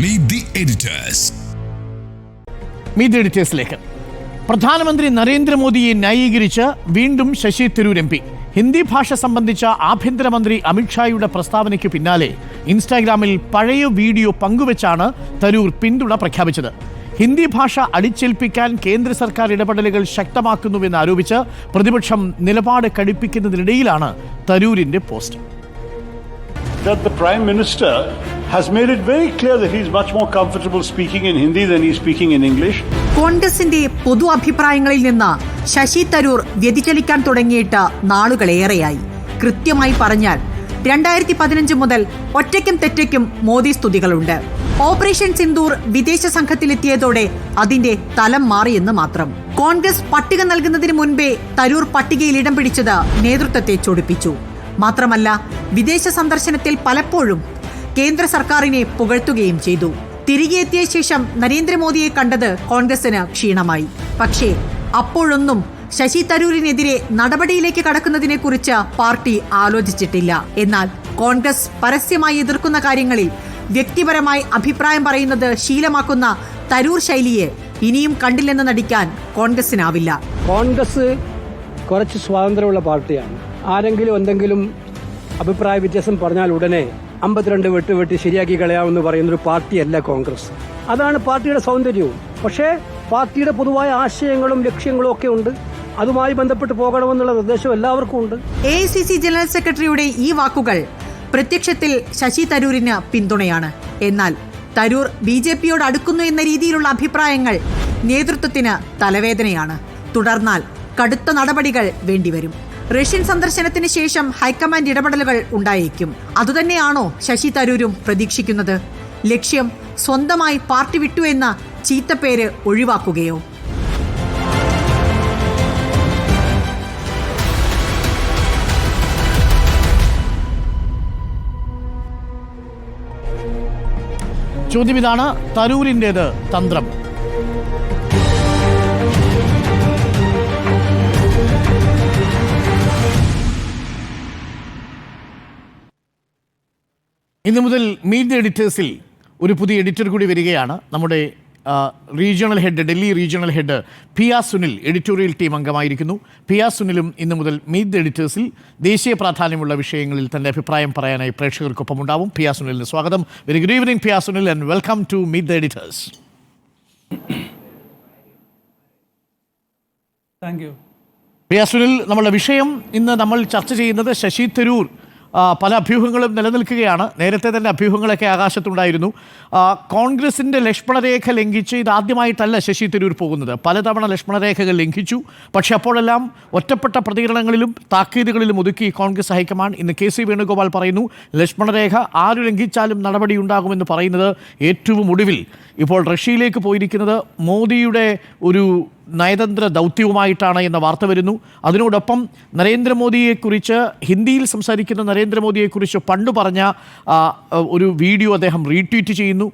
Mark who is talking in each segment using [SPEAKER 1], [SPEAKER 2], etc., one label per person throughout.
[SPEAKER 1] Meet the editors.
[SPEAKER 2] Meet the editorsലേക്ക് പ്രധാനമന്ത്രി നരേന്ദ്രമോദിയെ ന്യായീകരിച്ച് വീണ്ടും ശശി തരൂർ എം പി. ഹിന്ദി ഭാഷ സംബന്ധിച്ച ആഭ്യന്തരമന്ത്രി അമിത്ഷായുടെ പ്രസ്താവനയ്ക്ക് പിന്നാലെ ഇൻസ്റ്റാഗ്രാമിൽ പഴയ വീഡിയോ പങ്കുവച്ചാണ് തരൂർ പിന്തുണ പ്രഖ്യാപിച്ചത്. ഹിന്ദി ഭാഷ അടിച്ചേൽപ്പിക്കാൻ കേന്ദ്ര സർക്കാർ ഇടപെടലുകൾ ശക്തമാക്കുന്നുവെന്ന് ആരോപിച്ച് പ്രതിപക്ഷം നിലപാട് കടുപ്പിക്കുന്നതിനിടയിലാണ് തരൂരിന്റെ post.
[SPEAKER 3] That the Prime Minister has made it very clear that he is much more comfortable speaking in Hindi than he is speaking in English.
[SPEAKER 4] കോൺഗ്രസിന്റെ പൊതു അഭിപ്രായങ്ങളിൽ നിന്ന് ശശി തരൂർ വ്യതിചലിക്കാൻ തുടങ്ങിയിട്ട് നാളുകളേറെയായി. കൃത്യമായി പറഞ്ഞാൽ 2015 മുതൽ ഒറ്റയ്ക്കും തെറ്റയ്ക്കും മോദി സ്തുതികളുണ്ട്. ഓപ്പറേഷൻ സിന്ദൂർ വിദേശ സംഘത്തിലെത്തിയതോടെ അതിന്റെ തലം മാറിയെന്ന് മാത്രം. കോൺഗ്രസ് പട്ടിക നൽകുന്നതിന് മുൻപേ തരൂർ പട്ടികയിൽ ഇടം പിടിച്ചത് നേതൃത്വത്തെ ചൊടിപ്പിച്ചു. മാത്രമല്ല, വിദേശ സന്ദർശനത്തിൽ പലപ്പോഴും കേന്ദ്ര സർക്കാരിനെ പുകഴ്ത്തുകയും ചെയ്തു. തിരികെ എത്തിയ ശേഷം നരേന്ദ്രമോദിയെ കണ്ടത് കോൺഗ്രസിന് ക്ഷീണമായി. പക്ഷേ അപ്പോഴൊന്നും ശശി തരൂരിനെതിരെ നടപടിയിലേക്ക് കടക്കുന്നതിനെ കുറിച്ച് പാർട്ടി ആലോചിച്ചിട്ടില്ല. എന്നാൽ കോൺഗ്രസ് പരസ്യമായി എതിർക്കുന്ന കാര്യങ്ങളിൽ വ്യക്തിപരമായി അഭിപ്രായം പറയുന്നത് ശീലമാക്കുന്ന തരൂർ ശൈലിയെ ഇനിയും കണ്ടില്ലെന്ന് നടിക്കാൻ കോൺഗ്രസിനാവില്ല.
[SPEAKER 5] കോൺഗ്രസ് കുറച്ച് സ്വാതന്ത്ര്യമുള്ള പാർട്ടിയാണ്. ആരെങ്കിലും എന്തെങ്കിലും അഭിപ്രായ വ്യത്യാസം പറഞ്ഞാൽ ഉടനെ 52 വെട്ടി ശരിയാക്കി കളയാമെന്ന് പറയുന്നൊരു പാർട്ടിയല്ല കോൺഗ്രസ്. അതാണ് പാർട്ടിയുടെ സൗന്ദര്യവും. പക്ഷേ പാർട്ടിയുടെ പൊതുവായ ആശയങ്ങളും ലക്ഷ്യങ്ങളും ഒക്കെ ഉണ്ട്. അതുമായി ബന്ധപ്പെട്ട് പോകണമെന്നുള്ള നിർദ്ദേശം എല്ലാവർക്കും ഉണ്ട്.
[SPEAKER 4] AICC ജനറൽ സെക്രട്ടറിയുടെ ഈ വാക്കുകൾ പ്രത്യക്ഷത്തിൽ ശശി തരൂരിന് പിന്തുണയാണ്. എന്നാൽ തരൂർ BJPയോട് അടുക്കുന്നു എന്ന രീതിയിലുള്ള അഭിപ്രായങ്ങൾ നേതൃത്വത്തിന് തലവേദനയാണ്. തുടർന്നാൽ കടുത്ത നടപടികൾ വേണ്ടിവരും. റഷ്യൻ സന്ദർശനത്തിന് ശേഷം ഹൈക്കമാൻഡ് ഇടപെടലുകൾ ഉണ്ടായേക്കും. അതുതന്നെയാണോ ശശി തരൂരും പ്രതീക്ഷിക്കുന്നത്? ലക്ഷ്യം സ്വന്തമായി പാർട്ടി വിട്ടു എന്ന ചീത്തപ്പേര് ഒഴിവാക്കുകയോ?
[SPEAKER 2] ചോദ്യം ഇതാണ്, തരൂരിൻ്റേത് തന്ത്രം. ഇന്നു മുതൽ മീറ്റ് ദി എഡിറ്റേഴ്സിൽ ഒരു പുതിയ എഡിറ്റർ കൂടി വരികയാണ്. നമ്മുടെ regional head, Delhi regional head Piya Sunil editorial team അംഗമായിരിക്കുന്നു. പിയ സുനിലും ഇന്നു മുതൽ മീറ്റ് ദി എഡിറ്റേഴ്സിൽ ദേശീയ പ്രാധാന്യമുള്ള വിഷയങ്ങളിൽ തൻ്റെ അഭിപ്രായം പറയാനായി പ്രേക്ഷകർക്കൊപ്പം ഉണ്ടാവും. പിയ സുനിലിന് സ്വാഗതം. Very good evening Piya Sunil, and welcome to meet the editors.
[SPEAKER 6] Thank you.
[SPEAKER 2] Piya Sunil, നമ്മളുടെ വിഷയം ഇന്ന് നമ്മൾ ചർച്ച ചെയ്യുന്നത് ശശി തരൂർ. പല അഭ്യൂഹങ്ങളും നിലനിൽക്കുകയാണ്. നേരത്തെ തന്നെ അഭ്യൂഹങ്ങളൊക്കെ ആകാശത്തുണ്ടായിരുന്നു. കോൺഗ്രസിൻ്റെ ലക്ഷ്മണരേഖ ലംഘിച്ച് ഇതാദ്യമായിട്ടല്ല ശശി തരൂർ പോകുന്നത്. പലതവണ ലക്ഷ്മണരേഖകൾ ലംഘിച്ചു. പക്ഷേ അപ്പോഴെല്ലാം ഒറ്റപ്പെട്ട പ്രതികരണങ്ങളിലും താക്കീതുകളിലും ഒതുക്കി കോൺഗ്രസ് ഹൈക്കമാൻഡ്. ഇന്ന് KC വേണുഗോപാൽ പറയുന്നു, ലക്ഷ്മണരേഖ ആര് ലംഘിച്ചാലും നടപടിയുണ്ടാകുമെന്ന് പറയുന്നത്. ഏറ്റവും ഒടുവിൽ ഇപ്പോൾ റഷ്യയിലേക്ക് പോയിരിക്കുന്നത് മോദിയുടെ ഒരു നയതന്ത്ര ദൗത്യവുമായിട്ടാണ് എന്ന വാർത്ത വരുന്നു. അതിനോടൊപ്പം നരേന്ദ്രമോദിയെക്കുറിച്ച്, ഹിന്ദിയിൽ സംസാരിക്കുന്ന നരേന്ദ്രമോദിയെക്കുറിച്ച് പണ്ട് പറഞ്ഞ ഒരു വീഡിയോ അദ്ദേഹം റീട്വീറ്റ് ചെയ്യുന്നു,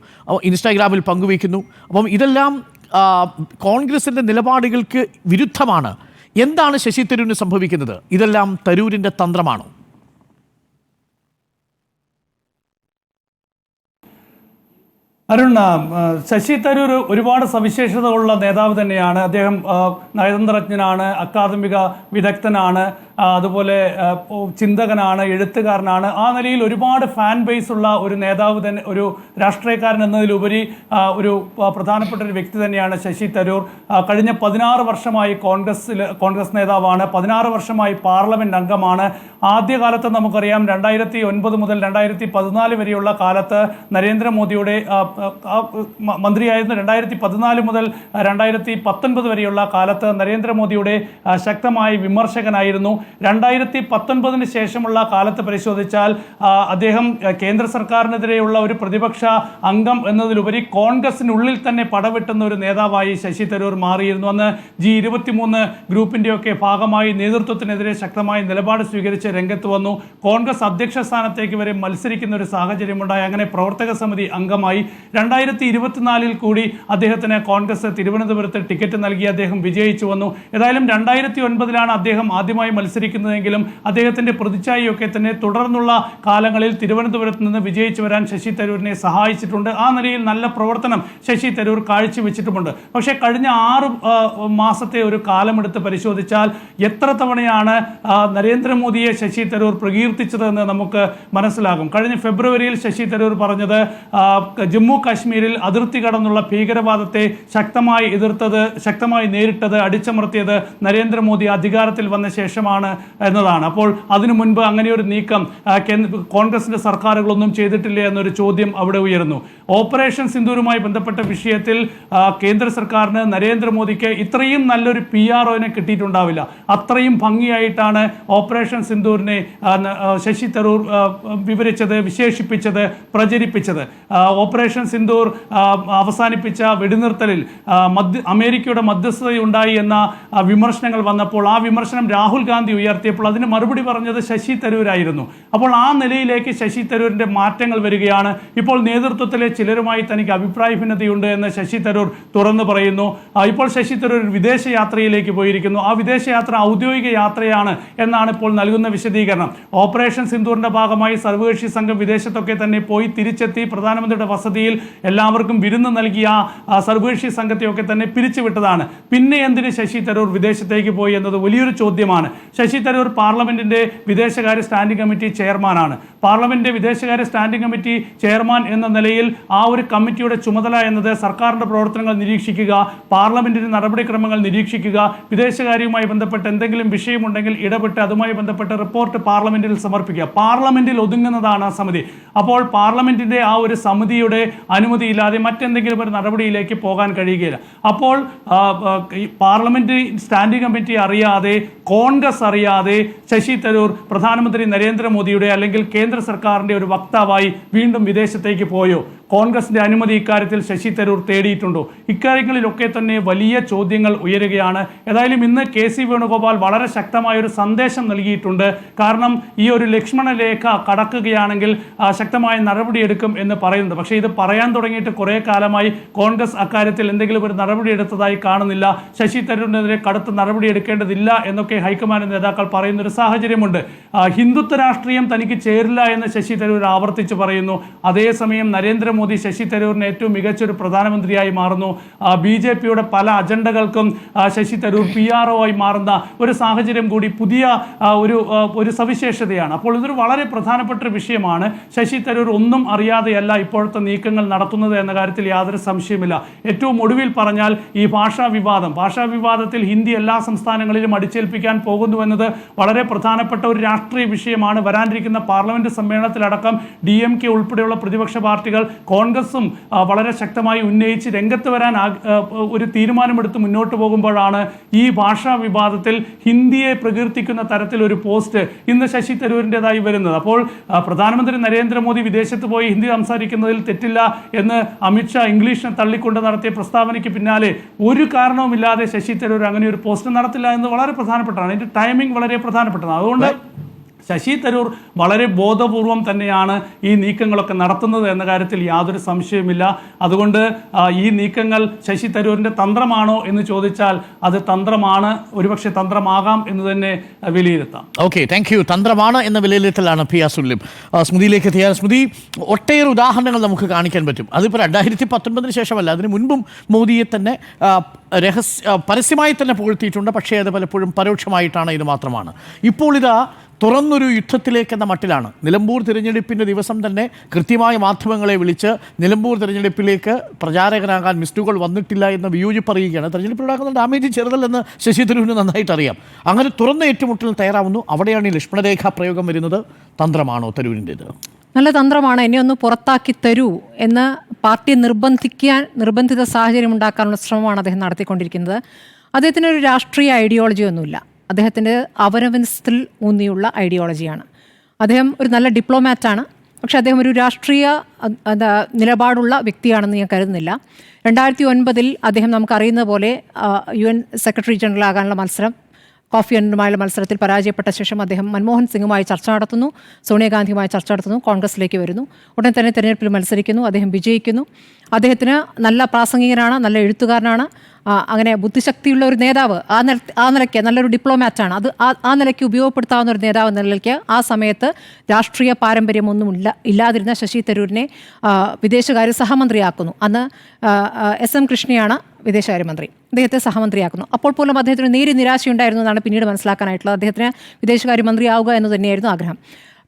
[SPEAKER 2] ഇൻസ്റ്റാഗ്രാമിൽ പങ്കുവയ്ക്കുന്നു. അപ്പം ഇതെല്ലാം കോൺഗ്രസിൻ്റെ നിലപാടുകൾക്ക് വിരുദ്ധമാണ്. എന്താണ് ശശി തരൂരിന് സംഭവിക്കുന്നത്? ഇതെല്ലാം തരൂരിൻ്റെ തന്ത്രമാണോ?
[SPEAKER 6] അരുൺ, ശശി തരൂർ ഒരുപാട് സവിശേഷതകളുള്ള നേതാവ് തന്നെയാണ്. അദ്ദേഹം നയതന്ത്രജ്ഞനാണ്, അക്കാദമിക വിദഗ്ധനാണ്, അതുപോലെ ചിന്തകനാണ്, എഴുത്തുകാരനാണ്. ആ നിലയിൽ ഒരുപാട് ഫാൻ ബേസ് ഉള്ള ഒരു നേതാവ് തന്നെ, ഒരു രാഷ്ട്രീയക്കാരൻ എന്നതിലുപരി ഒരു പ്രധാനപ്പെട്ട ഒരു വ്യക്തി തന്നെയാണ് ശശി തരൂർ. കഴിഞ്ഞ 16 വർഷമായി കോൺഗ്രസ് നേതാവാണ്. 16 വർഷമായി പാർലമെന്റ് അംഗമാണ്. ആദ്യകാലത്ത് നമുക്കറിയാം 2009 മുതൽ 2014 വരെയുള്ള കാലത്ത് നരേന്ദ്രമോദിയുടെ മന്ത്രിയായിരുന്നു. 2014 മുതൽ 2019 വരെയുള്ള കാലത്ത് നരേന്ദ്രമോദിയുടെ ശക്തമായ വിമർശകനായിരുന്നു. 2019 ശേഷമുള്ള കാലത്ത് പരിശോധിച്ചാൽ അദ്ദേഹം കേന്ദ്ര സർക്കാരിനെതിരെയുള്ള ഒരു പ്രതിപക്ഷ അംഗം എന്നതിലുപരി കോൺഗ്രസിനുള്ളിൽ തന്നെ പടവെട്ടുന്ന ഒരു നേതാവായി ശശി തരൂർ മാറിയിരുന്നു. അന്ന് G23 ഗ്രൂപ്പിൻ്റെയൊക്കെ ഭാഗമായി നേതൃത്വത്തിനെതിരെ ശക്തമായ നിലപാട് സ്വീകരിച്ച് രംഗത്ത് വന്നു. കോൺഗ്രസ് അധ്യക്ഷ സ്ഥാനത്തേക്ക് വരെ മത്സരിക്കുന്ന ഒരു സാഹചര്യമുണ്ടായി. അങ്ങനെ പ്രവർത്തക സമിതി അംഗമായി. 2024 കൂടി അദ്ദേഹത്തിന് കോൺഗ്രസ് തിരുവനന്തപുരത്ത് ടിക്കറ്റ് നൽകി അദ്ദേഹം വിജയിച്ചു വന്നു. ഏതായാലും 2009 അദ്ദേഹം ആദ്യമായി മത്സരിച്ചു. മത്സരിക്കുന്നതെങ്കിലും അദ്ദേഹത്തിൻ്റെ പ്രതിച്ഛായയൊക്കെ തന്നെ തുടർന്നുള്ള കാലങ്ങളിൽ തിരുവനന്തപുരത്ത് നിന്ന് വിജയിച്ചു വരാൻ ശശി തരൂരിനെ സഹായിച്ചിട്ടുണ്ട്. ആ നിലയിൽ നല്ല പ്രവർത്തനം ശശി തരൂർ കാഴ്ചവെച്ചിട്ടുമുണ്ട്. പക്ഷേ കഴിഞ്ഞ 6 മാസത്തെ ഒരു കാലമെടുത്ത് പരിശോധിച്ചാൽ എത്ര തവണയാണ് നരേന്ദ്രമോദിയെ ശശി തരൂർ പ്രകീർത്തിച്ചതെന്ന് നമുക്ക് മനസ്സിലാകും. കഴിഞ്ഞ ഫെബ്രുവരിയിൽ ശശി തരൂർ പറഞ്ഞത് ജമ്മു കാശ്മീരിൽ അതിർത്തി കടന്നുള്ള ഭീകരവാദത്തെ ശക്തമായി നേരിട്ടത്, അടിച്ചമർത്തിയത് നരേന്ദ്രമോദി അധികാരത്തിൽ വന്ന ശേഷമാണ് എന്നതാണ്. അപ്പോൾ അതിനു മുൻപ് അങ്ങനെയൊരു നീക്കം കോൺഗ്രസിന്റെ സർക്കാരുകളൊന്നും ചെയ്തിട്ടില്ല എന്നൊരു ചോദ്യം അവിടെ ഉയർന്നു. ഓപ്പറേഷൻ സിന്ദൂരുമായി ബന്ധപ്പെട്ട വിഷയത്തിൽ കേന്ദ്ര സർക്കാരിന് നരേന്ദ്രമോദിക്ക് ഇത്രയും നല്ലൊരു PROനെ കിട്ടിയിട്ടുണ്ടാവില്ല. അത്രയും ഭംഗിയായിട്ടാണ് ഓപ്പറേഷൻ സിന്ദൂരിനെ ശശി തരൂർ വിവരിച്ചത്, വിശേഷിപ്പിച്ചത്, പ്രചരിപ്പിച്ചത്. ഓപ്പറേഷൻ സിന്ദൂർ അവസാനിപ്പിച്ച വെടിനിർത്തലിൽ അമേരിക്കയുടെ മധ്യസ്ഥതയുണ്ടായി എന്ന വിമർശനങ്ങൾ വന്നപ്പോൾ ആ വിമർശനം രാഹുൽ ഗാന്ധി ഉയർത്തിയപ്പോൾ അതിന് മറുപടി പറഞ്ഞത് ശശി തരൂരായിരുന്നു. അപ്പോൾ ആ നിലയിലേക്ക് ശശി തരൂരിൻ്റെ മാറ്റങ്ങൾ വരികയാണ്. ഇപ്പോൾ നേതൃത്വത്തിലെ ചിലരുമായി തനിക്ക് അഭിപ്രായ ഭിന്നതയുണ്ട് എന്ന് ശശി തരൂർ തുറന്നു പറയുന്നു. ഇപ്പോൾ ശശി തരൂർ വിദേശയാത്രയിലേക്ക് പോയിരിക്കുന്നു. ആ വിദേശയാത്ര ഔദ്യോഗിക യാത്രയാണ് എന്നാണ് ഇപ്പോൾ നൽകുന്ന വിശദീകരണം. ഓപ്പറേഷൻ സിന്ദൂറിന്റെ ഭാഗമായി സർവകക്ഷി സംഘം വിദേശത്തൊക്കെ തന്നെ പോയി തിരിച്ചെത്തി പ്രധാനമന്ത്രിയുടെ വസതിയിൽ എല്ലാവർക്കും വിരുന്ന് നൽകിയ സർവകക്ഷി സംഘത്തെയൊക്കെ തന്നെ പിരിച്ചുവിട്ടതാണ്. പിന്നെ എന്തിന് ശശി തരൂർ വിദേശത്തേക്ക് പോയി എന്നത് വലിയൊരു ചോദ്യമാണ്. ശശി തരൂർ പാർലമെന്റിന്റെ വിദേശകാര്യ സ്റ്റാൻഡിംഗ് കമ്മിറ്റി ചെയർമാനാണ്. പാർലമെന്റ് വിദേശകാര്യ സ്റ്റാൻഡിംഗ് കമ്മിറ്റി ചെയർമാൻ എന്ന നിലയിൽ ആ ഒരു കമ്മിറ്റിയുടെ ചുമതല എന്നത് സർക്കാരിന്റെ പ്രവർത്തനങ്ങൾ നിരീക്ഷിക്കുക, പാർലമെന്റിന്റെ നടപടിക്രമങ്ങൾ നിരീക്ഷിക്കുക, വിദേശകാര്യവുമായി ബന്ധപ്പെട്ട് എന്തെങ്കിലും വിഷയമുണ്ടെങ്കിൽ ഇടപെട്ട് അതുമായി ബന്ധപ്പെട്ട റിപ്പോർട്ട് പാർലമെന്റിൽ സമർപ്പിക്കുക. പാർലമെന്റിൽ ഒതുങ്ങുന്നതാണ് ആ സമിതി. അപ്പോൾ പാർലമെന്റിന്റെ ആ ഒരു സമിതിയുടെ അനുമതിയില്ലാതെ മറ്റെന്തെങ്കിലും ഒരു നടപടിയിലേക്ക് പോകാൻ കഴിയുകയില്ല. അപ്പോൾ പാർലമെന്റ് സ്റ്റാൻഡിംഗ് കമ്മിറ്റി അറിയാതെ, കോൺഗ്രസ് അറിയാതെ ശശി തരൂർ പ്രധാനമന്ത്രി നരേന്ദ്രമോദിയുടെ അല്ലെങ്കിൽ കേന്ദ്ര സർക്കാരിന്റെ ഒരു വക്താവായി വീണ്ടും വിദേശത്തേക്ക് പോയോ? കോൺഗ്രസിന്റെ അനുമതി ഇക്കാര്യത്തിൽ ശശി തരൂർ തേടിയിട്ടുണ്ടോ? ഇക്കാര്യങ്ങളിലൊക്കെ തന്നെ വലിയ ചോദ്യങ്ങൾ ഉയരുകയാണ്. ഏതായാലും ഇന്ന് KC വേണുഗോപാൽ വളരെ ശക്തമായൊരു സന്ദേശം നൽകിയിട്ടുണ്ട്. കാരണം ഈ ഒരു ലക്ഷ്മണ രേഖ കടക്കുകയാണെങ്കിൽ ശക്തമായ നടപടിയെടുക്കും എന്ന് പറയുന്നുണ്ട്. പക്ഷേ ഇത് പറയാൻ തുടങ്ങിയിട്ട് കുറേ കാലമായി കോൺഗ്രസ് അക്കാര്യത്തിൽ എന്തെങ്കിലും ഒരു നടപടി എടുത്തതായി കാണുന്നില്ല. ശശി തരൂരിനെതിരെ കടുത്ത നടപടി എടുക്കേണ്ടതില്ല എന്നൊക്കെ ഹൈക്കമാൻഡ് നേതാക്കൾ പറയുന്നൊരു സാഹചര്യമുണ്ട്. ഹിന്ദുത്വ രാഷ്ട്രീയം തനിക്ക് ചേരില്ല എന്ന് ശശി തരൂർ ആവർത്തിച്ച് പറയുന്നു. അതേസമയം നരേന്ദ്രമോദി ശശി തരൂരിന് ഏറ്റവും മികച്ചൊരു പ്രധാനമന്ത്രിയായി മാറുന്നു. BJPയുടെ പല അജണ്ടകൾക്കും ശശി തരൂർ PRO ആയി മാറുന്ന ഒരു സാഹചര്യം കൂടി പുതിയ ഒരു സവിശേഷതയാണ്. അപ്പോൾ ഇതൊരു വളരെ പ്രധാനപ്പെട്ട ഒരു വിഷയമാണ്. ശശി തരൂർ ഒന്നും അറിയാതെയല്ല ഇപ്പോഴത്തെ നീക്കങ്ങൾ നടത്തുന്നത് എന്ന കാര്യത്തിൽ യാതൊരു സംശയമില്ല. ഏറ്റവും ഒടുവിൽ പറഞ്ഞാൽ ഈ ഭാഷാ വിവാദത്തിൽ ഹിന്ദി എല്ലാ സംസ്ഥാനങ്ങളിലും അടിച്ചേൽപ്പിക്കാൻ പോകുന്നുവെന്നത് വളരെ പ്രധാനപ്പെട്ട ഒരു രാഷ്ട്രീയ വിഷയമാണ്. വരാനിരിക്കുന്ന പാർലമെന്റ് സമ്മേളനത്തിലടക്കം DMK ഉൾപ്പെടെയുള്ള പ്രതിപക്ഷ പാർട്ടികൾ, കോൺഗ്രസും വളരെ ശക്തമായി ഉന്നയിച്ച് രംഗത്ത് വരാൻ ഒരു തീരുമാനമെടുത്ത് മുന്നോട്ട് പോകുമ്പോഴാണ് ഈ ഭാഷാ വിവാദത്തിൽ ഹിന്ദിയെ പ്രകീർത്തിക്കുന്ന തരത്തിൽ ഒരു പോസ്റ്റ് ഇന്ന് ശശി തരൂരിൻ്റെതായി വരുന്നത്. അപ്പോൾ പ്രധാനമന്ത്രി നരേന്ദ്രമോദി വിദേശത്ത് പോയി ഹിന്ദി സംസാരിക്കുന്നതിൽ തെറ്റില്ല എന്ന് അമിത്ഷാ ഇംഗ്ലീഷിനെ തള്ളിക്കൊണ്ട് നടത്തിയ പ്രസ്താവനയ്ക്ക് പിന്നാലെ ഒരു കാരണവുമില്ലാതെ ശശി തരൂർ അങ്ങനെ ഒരു പോസ്റ്റ് നടത്തില്ല എന്ന് വളരെ പ്രധാനപ്പെട്ടതാണ്. അതിൻ്റെ ടൈമിംഗ് വളരെ പ്രധാനപ്പെട്ടതാണ്. അതുകൊണ്ട് ശശി തരൂർ വളരെ ബോധപൂർവം തന്നെയാണ് ഈ നീക്കങ്ങളൊക്കെ നടത്തുന്നത് എന്ന കാര്യത്തിൽ യാതൊരു സംശയവുമില്ല. അതുകൊണ്ട് ഈ നീക്കങ്ങൾ ശശി തരൂരിൻ്റെ തന്ത്രമാണോ എന്ന് ചോദിച്ചാൽ അത് തന്ത്രമാണ്, ഒരുപക്ഷെ തന്ത്രമാകാം എന്ന് തന്നെ വിലയിരുത്താം.
[SPEAKER 2] Okay, thank you. തന്ത്രമാണ് എന്ന വിലയിരുത്തലാണ് പി അസുല്യം. സ്മൃതിയിലേക്ക് എത്തിയാൽ, സ്മൃതി, ഒട്ടേറെ ഉദാഹരണങ്ങൾ നമുക്ക് കാണിക്കാൻ പറ്റും. അതിപ്പോൾ 2019 ശേഷമല്ല, അതിന് മുൻപും മോദിയെ തന്നെ പരസ്യമായി തന്നെ പുകഴ്ത്തിയിട്ടുണ്ട്. പക്ഷേ അത് പലപ്പോഴും പരോക്ഷമായിട്ടാണ്, ഇത് മാത്രമാണ്. ഇപ്പോൾ ഇതാ തുറന്നൊരു യുദ്ധത്തിലേക്കെന്ന മട്ടിലാണ്. നിലമ്പൂർ തിരഞ്ഞെടുപ്പിൻ്റെ ദിവസം തന്നെ കൃത്യമായ മാധ്യമങ്ങളെ വിളിച്ച് നിലമ്പൂർ തിരഞ്ഞെടുപ്പിലേക്ക് പ്രചാരകനാകാൻ മിസ്റ്റുകൾ വന്നിട്ടില്ല എന്ന് വിയോജിപ്പ് പറയുകയാണ്. തിരഞ്ഞെടുപ്പിലുണ്ടാക്കുന്ന ഡാമേജ് ചെറുതല്ലെന്ന് ശശി തരൂരിന് നന്നായിട്ട് അറിയാം. അങ്ങനെ തുറന്ന ഏറ്റുമുട്ടലിന് തയ്യാറാവുന്നു. അവിടെയാണ് ഈ ലക്ഷ്മണരേഖ പ്രയോഗം വരുന്നത്. തന്ത്രമാണോ തരൂരിൻ്റേത്?
[SPEAKER 1] നല്ല തന്ത്രമാണ്. എന്നെ ഒന്ന് പുറത്താക്കി തരൂ എന്ന് പാർട്ടിയെ നിർബന്ധിത സാഹചര്യം ഉണ്ടാക്കാനുള്ള ശ്രമമാണ് അദ്ദേഹം നടത്തിക്കൊണ്ടിരിക്കുന്നത്. അദ്ദേഹത്തിനൊരു രാഷ്ട്രീയ ഐഡിയോളജി ഒന്നുമില്ല. അദ്ദേഹത്തിൻ്റെ അവനവനത്തിൽ ഊന്നിയുള്ള ഐഡിയോളജിയാണ്. അദ്ദേഹം ഒരു നല്ല ഡിപ്ലോമാറ്റാണ്. പക്ഷെ അദ്ദേഹം ഒരു രാഷ്ട്രീയ നിലപാടുള്ള വ്യക്തിയാണെന്ന് ഞാൻ കരുതുന്നില്ല. 2009 അദ്ദേഹം നമുക്കറിയുന്ന പോലെ UN സെക്രട്ടറി ജനറൽ ആകാനുള്ള മത്സരം, കോഫി അന്നനുമായുള്ള മത്സരത്തിൽ പരാജയപ്പെട്ട ശേഷം അദ്ദേഹം മൻമോഹൻ സിംഗുമായി ചർച്ച നടത്തുന്നു, സോണിയാഗാന്ധിയുമായി ചർച്ച നടത്തുന്നു, കോൺഗ്രസിലേക്ക് വരുന്നു. ഉടൻ തന്നെ തെരഞ്ഞെടുപ്പിൽ മത്സരിക്കുന്നു, അദ്ദേഹം വിജയിക്കുന്നു. അദ്ദേഹത്തിന് നല്ല പ്രാസംഗികനാണ്, നല്ല എഴുത്തുകാരനാണ്. അങ്ങനെ ബുദ്ധിശക്തിയുള്ള ഒരു നേതാവ്, ആ നിലയ്ക്ക് നല്ലൊരു ഡിപ്ലോമാറ്റാണ്, അത് ആ നിലയ്ക്ക് ഉപയോഗപ്പെടുത്താവുന്ന ഒരു നേതാവ് എന്ന നിലയ്ക്ക് ആ സമയത്ത് രാഷ്ട്രീയ പാരമ്പര്യമൊന്നും ഇല്ലാതിരുന്ന ശശി തരൂരിനെ വിദേശകാര്യ സഹമന്ത്രിയാക്കുന്നു. അന്ന് SM കൃഷ്ണയാണ് വിദേശകാര്യമന്ത്രി. അദ്ദേഹത്തെ സഹമന്ത്രിയാക്കുന്നു. അപ്പോൾ പോലും അദ്ദേഹത്തിന് നേരിയ നിരാശയുണ്ടായിരുന്നു എന്നാണ് പിന്നീട് മനസ്സിലാക്കാനായിട്ടുള്ളത്. അദ്ദേഹത്തിന് വിദേശകാര്യമന്ത്രിയാവുക എന്ന് തന്നെയായിരുന്നു ആഗ്രഹം.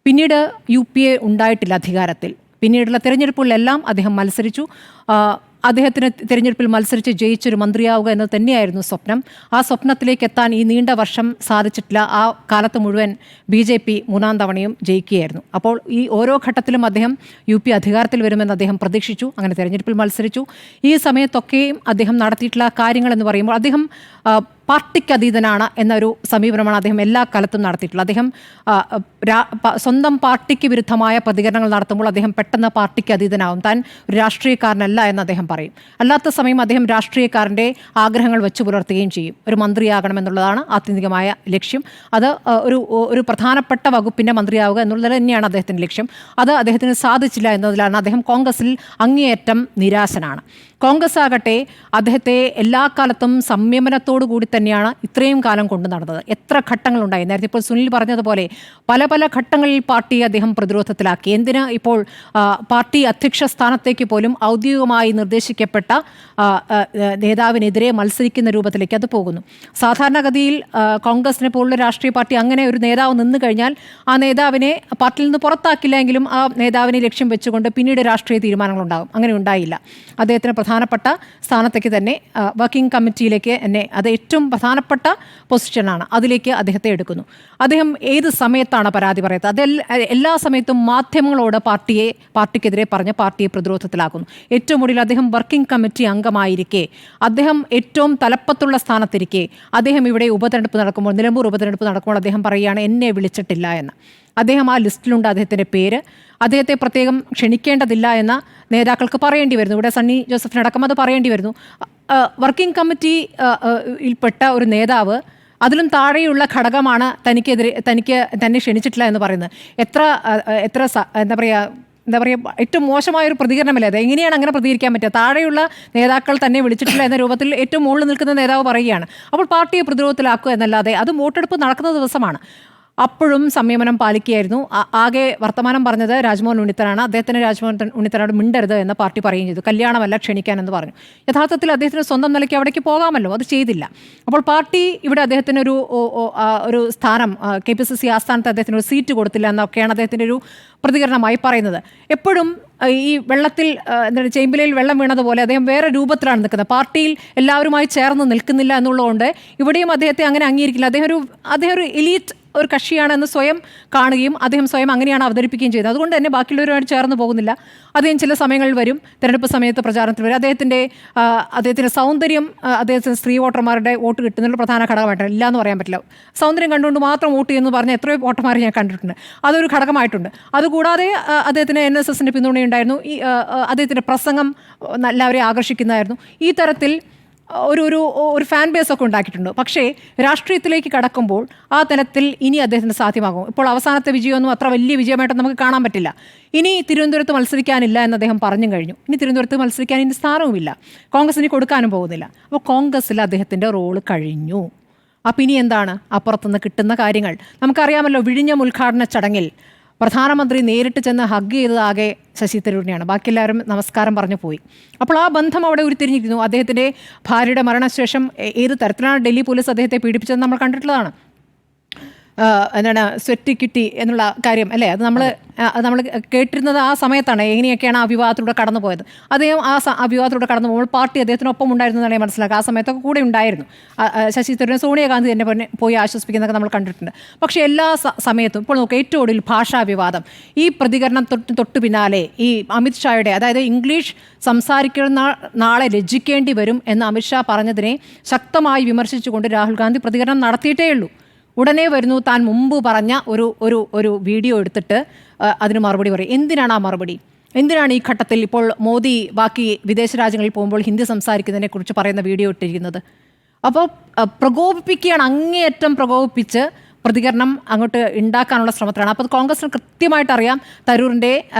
[SPEAKER 1] പിന്നീട് UPA ഉണ്ടായിട്ടില്ല അധികാരത്തിൽ. പിന്നീടുള്ള തിരഞ്ഞെടുപ്പുകളിലെല്ലാം അദ്ദേഹം മത്സരിച്ചു. അദ്ദേഹത്തിന് തിരഞ്ഞെടുപ്പിൽ മത്സരിച്ച് ജയിച്ചൊരു മന്ത്രിയാവുക എന്നത് തന്നെയായിരുന്നു സ്വപ്നം. ആ സ്വപ്നത്തിലേക്ക് എത്താൻ ഈ നീണ്ട വർഷം സാധിച്ചിട്ടില്ല. ആ കാലത്ത് മുഴുവൻ BJP 3-ാം തവണയും ജയിക്കുകയായിരുന്നു. അപ്പോൾ ഈ ഓരോ ഘട്ടത്തിലും അദ്ദേഹം UP അധികാരത്തിൽ വരുമെന്ന് അദ്ദേഹം പ്രതീക്ഷിച്ചു. അങ്ങനെ തിരഞ്ഞെടുപ്പിൽ മത്സരിച്ചു. ഈ സമയത്തൊക്കെയും അദ്ദേഹം നടത്തിയിട്ടുള്ള കാര്യങ്ങളെന്ന് പറയുമ്പോൾ അദ്ദേഹം പാർട്ടിക്ക് അതീതനാണ് എന്നൊരു സമീപനമാണ് അദ്ദേഹം എല്ലാ കാലത്തും നടത്തിയിട്ടുള്ളത്. അദ്ദേഹം സ്വന്തം പാർട്ടിക്ക് വിരുദ്ധമായ പ്രതികരണങ്ങൾ നടത്തുമ്പോൾ അദ്ദേഹം പെട്ടെന്ന് പാർട്ടിക്ക് അതീതനാവും. താൻ ഒരു രാഷ്ട്രീയക്കാരനല്ല എന്ന് അദ്ദേഹം പറയും. അല്ലാത്ത സമയം അദ്ദേഹം രാഷ്ട്രീയക്കാരൻ്റെ ആഗ്രഹങ്ങൾ വെച്ചു പുലർത്തുകയും ചെയ്യും. ഒരു മന്ത്രിയാകണമെന്നുള്ളതാണ് ആത്യന്തികമായ ലക്ഷ്യം. അത് ഒരു പ്രധാനപ്പെട്ട വകുപ്പിൻ്റെ മന്ത്രിയാവുക എന്നുള്ളത് തന്നെയാണ് അദ്ദേഹത്തിൻ്റെ ലക്ഷ്യം. അത് അദ്ദേഹത്തിന് സാധിച്ചില്ല എന്നതിലാണ് അദ്ദേഹം കോൺഗ്രസിൽ അങ്ങേയറ്റം നിരാശനാണ്. കോൺഗ്രസ് ആകട്ടെ അദ്ദേഹത്തെ എല്ലാ കാലത്തും സംയമനത്തോടു കൂടി തന്നെയാണ് ഇത്രയും കാലം കൊണ്ടു നടന്നത്. എത്ര ഘട്ടങ്ങളുണ്ടായി. നേരത്തെ ഇപ്പോൾ സുനിൽ പറഞ്ഞതുപോലെ പല പല ഘട്ടങ്ങളിൽ പാർട്ടിയെ അദ്ദേഹം പ്രതിരോധത്തിലാക്കി. എന്തിന് ഇപ്പോൾ പാർട്ടി അധ്യക്ഷ സ്ഥാനത്തേക്ക് പോലും ഔദ്യോഗികമായി നിർദ്ദേശിക്കപ്പെട്ട നേതാവിനെതിരെ മത്സരിക്കുന്ന രൂപത്തിലേക്ക് അത് പോകുന്നു. സാധാരണഗതിയിൽ കോൺഗ്രസിനെ പോലുള്ള രാഷ്ട്രീയ പാർട്ടി അങ്ങനെ ഒരു നേതാവ് നിന്നു കഴിഞ്ഞാൽ ആ നേതാവിനെ പാർട്ടിയിൽ നിന്ന് പുറത്താക്കില്ല എങ്കിലും ആ നേതാവിനെ ലക്ഷ്യം വെച്ചുകൊണ്ട് പിന്നീട് രാഷ്ട്രീയ തീരുമാനങ്ങളുണ്ടാകും. അങ്ങനെ ഉണ്ടായില്ല. അദ്ദേഹത്തിന് പ്രധാനപ്പെട്ട സ്ഥാനത്തേക്ക് തന്നെ വർക്കിംഗ് കമ്മിറ്റിയിലേക്ക് തന്നെ, അത് ഏറ്റവും പ്രധാനപ്പെട്ട പൊസിഷനാണ്, അതിലേക്ക് അദ്ദേഹത്തെ എടുക്കുന്നു. അദ്ദേഹം ഏത് സമയത്താണ് പരാതി പറയുന്നത്? എല്ലാ സമയത്തും മാധ്യമങ്ങളോട് പാർട്ടിക്കെതിരെ പറഞ്ഞ് പാർട്ടിയെ പ്രതിരോധത്തിലാക്കുന്നു. ഏറ്റവും ഒടുവിൽ അദ്ദേഹം വർക്കിംഗ് കമ്മിറ്റി അംഗമായിരിക്കെ, അദ്ദേഹം ഏറ്റവും തലപ്പത്തുള്ള സ്ഥാനത്തിരിക്കെ, അദ്ദേഹം ഇവിടെ ഉപതെരഞ്ഞെടുപ്പ് നടക്കുമ്പോൾ, നിലമ്പൂർ ഉപതെരഞ്ഞെടുപ്പ് നടക്കുമ്പോൾ അദ്ദേഹം പറയുകയാണ് എന്നെ വിളിച്ചിട്ടില്ല എന്ന്. അദ്ദേഹം ആ ലിസ്റ്റിലുണ്ട്, അദ്ദേഹത്തിൻ്റെ പേര്. അദ്ദേഹത്തെ പ്രത്യേകം ക്ഷണിക്കേണ്ടതില്ല എന്ന നേതാക്കൾക്ക് പറയേണ്ടി വരുന്നു. ഇവിടെ സണ്ണി ജോസഫിനടക്കം അത് പറയേണ്ടി വരുന്നു. വർക്കിംഗ് കമ്മിറ്റിയിൽപ്പെട്ട ഒരു നേതാവ്, അതിലും താഴെയുള്ള ഘടകമാണ് തന്നെ ക്ഷണിച്ചിട്ടില്ല എന്ന് പറയുന്നത്. എത്ര എന്താ പറയുക, ഏറ്റവും മോശമായൊരു പ്രതികരണമല്ലേ അത്? എങ്ങനെയാണ് അങ്ങനെ പ്രതികരിക്കാൻ പറ്റുക? താഴെയുള്ള നേതാക്കൾ തന്നെ വിളിച്ചിട്ടില്ല എന്ന രൂപത്തിൽ ഏറ്റവും മുകളിൽ നിൽക്കുന്ന നേതാവ് പറയുകയാണ്. അപ്പോൾ പാർട്ടിയെ പ്രതിരോധത്തിലാക്കുക എന്നല്ലാതെ, അത് വോട്ടെടുപ്പ് നടക്കുന്ന ദിവസമാണ്, അപ്പോഴും സംയമനം പാലിക്കുകയായിരുന്നു. ആകെ വർത്തമാനം പറഞ്ഞത് രാജ്മോഹൻ ഉണ്ണിത്താനാണ്. അദ്ദേഹത്തിന് രാജ്മോഹൻ ഉണ്ണിത്താനോട് മിണ്ടരുത് എന്ന് പാർട്ടി പറയുകയും ചെയ്തു. കല്യാണമല്ല ക്ഷണിക്കാൻ എന്ന് പറഞ്ഞു. യഥാർത്ഥത്തിൽ അദ്ദേഹത്തിന് സ്വന്തം നിലയ്ക്ക് അവിടേക്ക് പോകാമല്ലോ, അത് ചെയ്തില്ല. അപ്പോൾ പാർട്ടി ഇവിടെ അദ്ദേഹത്തിന് ഒരു സ്ഥാനം, KPCC ആസ്ഥാനത്ത് അദ്ദേഹത്തിന് ഒരു സീറ്റ് കൊടുത്തില്ല എന്നൊക്കെയാണ് അദ്ദേഹത്തിൻ്റെ ഒരു പ്രതികരണമായി പറയുന്നത്. എപ്പോഴും ഈ വെള്ളത്തിൽ ചേമ്പിലയിൽ വെള്ളം വീണതുപോലെ അദ്ദേഹം വേറെ രൂപത്തിലാണ് നിൽക്കുന്നത്. പാർട്ടിയിൽ എല്ലാവരുമായി ചേർന്ന് നിൽക്കുന്നില്ല എന്നുള്ളതുകൊണ്ട് ഇവിടെയും അദ്ദേഹത്തെ അങ്ങനെ അംഗീകരിക്കില്ല. അദ്ദേഹം ഒരു എലീറ്റ് ഒരു കക്ഷിയാണെന്ന് സ്വയം കാണുകയും അദ്ദേഹം സ്വയം അങ്ങനെയാണ് അവതരിപ്പിക്കുകയും ചെയ്യുന്നത്. അതുകൊണ്ട് തന്നെ ബാക്കിയുള്ളവരുമായിട്ട് ചേർന്ന് പോകുന്നില്ല. അദ്ദേഹം ചില സമയങ്ങളിൽ വരും, തിരഞ്ഞെടുപ്പ് സമയത്ത് പ്രചാരണത്തിൽ വരും. അദ്ദേഹത്തിൻ്റെ സൗന്ദര്യം അദ്ദേഹത്തിന് സ്ത്രീ വോട്ടർമാരുടെ വോട്ട് കിട്ടുന്നതിൽ പ്രധാന ഘടകമായിട്ടാണ്. ഇല്ല എന്ന് പറയാൻ പറ്റില്ല. സൗന്ദര്യം കണ്ടുകൊണ്ട് മാത്രം വോട്ട് ചെയ്യുമെന്ന് പറഞ്ഞ എത്രയോ വോട്ടർമാരെ ഞാൻ കണ്ടിട്ടുണ്ട്. അതൊരു ഘടകമായിട്ടുണ്ട്. അതുകൂടാതെ അദ്ദേഹത്തിന് NSSൻ്റെ പിന്തുണയുണ്ടായിരുന്നു. അദ്ദേഹത്തിൻ്റെ പ്രസംഗം എല്ലാവരെയും ആകർഷിക്കുന്നതായിരുന്നു. ഈ തരത്തിൽ ഒരു ഫാൻ ബേസ് ഒക്കെ ഉണ്ടാക്കിയിട്ടുണ്ട്. പക്ഷേ രാഷ്ട്രീയത്തിലേക്ക് കടക്കുമ്പോൾ ആ തലത്തിൽ ഇനി അദ്ദേഹത്തിന് സാധ്യമാകും. ഇപ്പോൾ അവസാനത്തെ വിജയമൊന്നും അത്ര വലിയ വിജയമായിട്ട് നമുക്ക് കാണാൻ പറ്റില്ല. ഇനി തിരുവനന്തപുരത്ത് മത്സരിക്കാനില്ല എന്ന് അദ്ദേഹം പറഞ്ഞു കഴിഞ്ഞു. ഇനി തിരുവനന്തപുരത്ത് മത്സരിക്കാൻ ഇനി സ്ഥാനവുമില്ല, കോൺഗ്രസിന് കൊടുക്കാനും പോകുന്നില്ല. അപ്പോൾ കോൺഗ്രസ്സിൽ അദ്ദേഹത്തിൻ്റെ റോള് കഴിഞ്ഞു. അപ്പം ഇനി എന്താണ് അപ്പുറത്തുനിന്ന് കിട്ടുന്ന കാര്യങ്ങൾ? നമുക്കറിയാമല്ലോ, വിഴിഞ്ഞം ഉദ്ഘാടന ചടങ്ങിൽ പ്രധാനമന്ത്രി നേരിട്ട് ചെന്ന് ഹഗ് ചെയ്തതാകെ ശശി തരൂരിനെയാണ്. ബാക്കിയെല്ലാവരും നമസ്കാരം പറഞ്ഞു പോയി. അപ്പോൾ ആ ബന്ധം അവിടെ ഉരുത്തിരിഞ്ഞിരിക്കുന്നു. അദ്ദേഹത്തിൻ്റെ ഭാര്യയുടെ മരണശേഷം ഏത് തരത്തിലാണ് ഡൽഹി പോലീസ് അദ്ദേഹത്തെ പീഡിപ്പിച്ചതെന്ന് നമ്മൾ കണ്ടിട്ടുള്ളതാണ്. സ്വെറ്റ് കിട്ടി എന്നുള്ള കാര്യം അല്ലേ, അത് നമ്മൾ കേട്ടിരുന്നത് ആ സമയത്താണ്. എങ്ങനെയൊക്കെയാണ് ആ വിവാദത്തിലൂടെ കടന്നു പോയത്. അദ്ദേഹം ആ വിവാദത്തിലൂടെ കടന്നു പോകുമ്പോൾ പാർട്ടി അദ്ദേഹത്തിനൊപ്പം ഉണ്ടായിരുന്നതാണ് ഞാൻ മനസ്സിലാക്കുക. ആ സമയത്തൊക്കെ കൂടെ ഉണ്ടായിരുന്നു. ശശി തരൂരിനെ സോണിയാഗാന്ധി തന്നെ പോയി ആശ്വസിപ്പിക്കുന്നതൊക്കെ നമ്മൾ കണ്ടിട്ടുണ്ട്. പക്ഷേ എല്ലാ സമയത്തും ഇപ്പോൾ നോക്കുക, ഏറ്റവും ഒടുവിൽ ഭാഷാ വിവാദം. ഈ പ്രതികരണം തൊട്ട് പിന്നാലെ ഈ അമിത്ഷായുടെ, അതായത് ഇംഗ്ലീഷ് സംസാരിക്കുന്ന നാളെ ലജ്ജിക്കേണ്ടി വരും എന്ന് അമിത്ഷാ പറഞ്ഞതിനെ ശക്തമായി വിമർശിച്ചുകൊണ്ട് രാഹുൽ ഗാന്ധി പ്രതികരണം നടത്തിയിട്ടേ ഉള്ളൂ. ഉടനെ വരുന്നു താൻ മുമ്പ് പറഞ്ഞ ഒരു വീഡിയോ എടുത്തിട്ട് അതിന് മറുപടി പറയും. എന്തിനാണ് ആ മറുപടി? എന്തിനാണ് ഈ ഘട്ടത്തിൽ ഇപ്പോൾ മോദി ബാക്കി വിദേശ രാജ്യങ്ങളിൽ പോകുമ്പോൾ ഹിന്ദി സംസാരിക്കുന്നതിനെ കുറിച്ച് പറയുന്ന വീഡിയോ ഇട്ടിരിക്കുന്നത്? അപ്പോൾ പ്രകോപിപ്പിക്കുകയാണ്, അങ്ങേയറ്റം പ്രകോപിപ്പിച്ച് പ്രതികരണം അങ്ങോട്ട് ഉണ്ടാക്കാനുള്ള ശ്രമത്തിലാണ്. അപ്പോൾ കോൺഗ്രസിന് കൃത്യമായിട്ട് അറിയാം തരൂരിൻ്റെ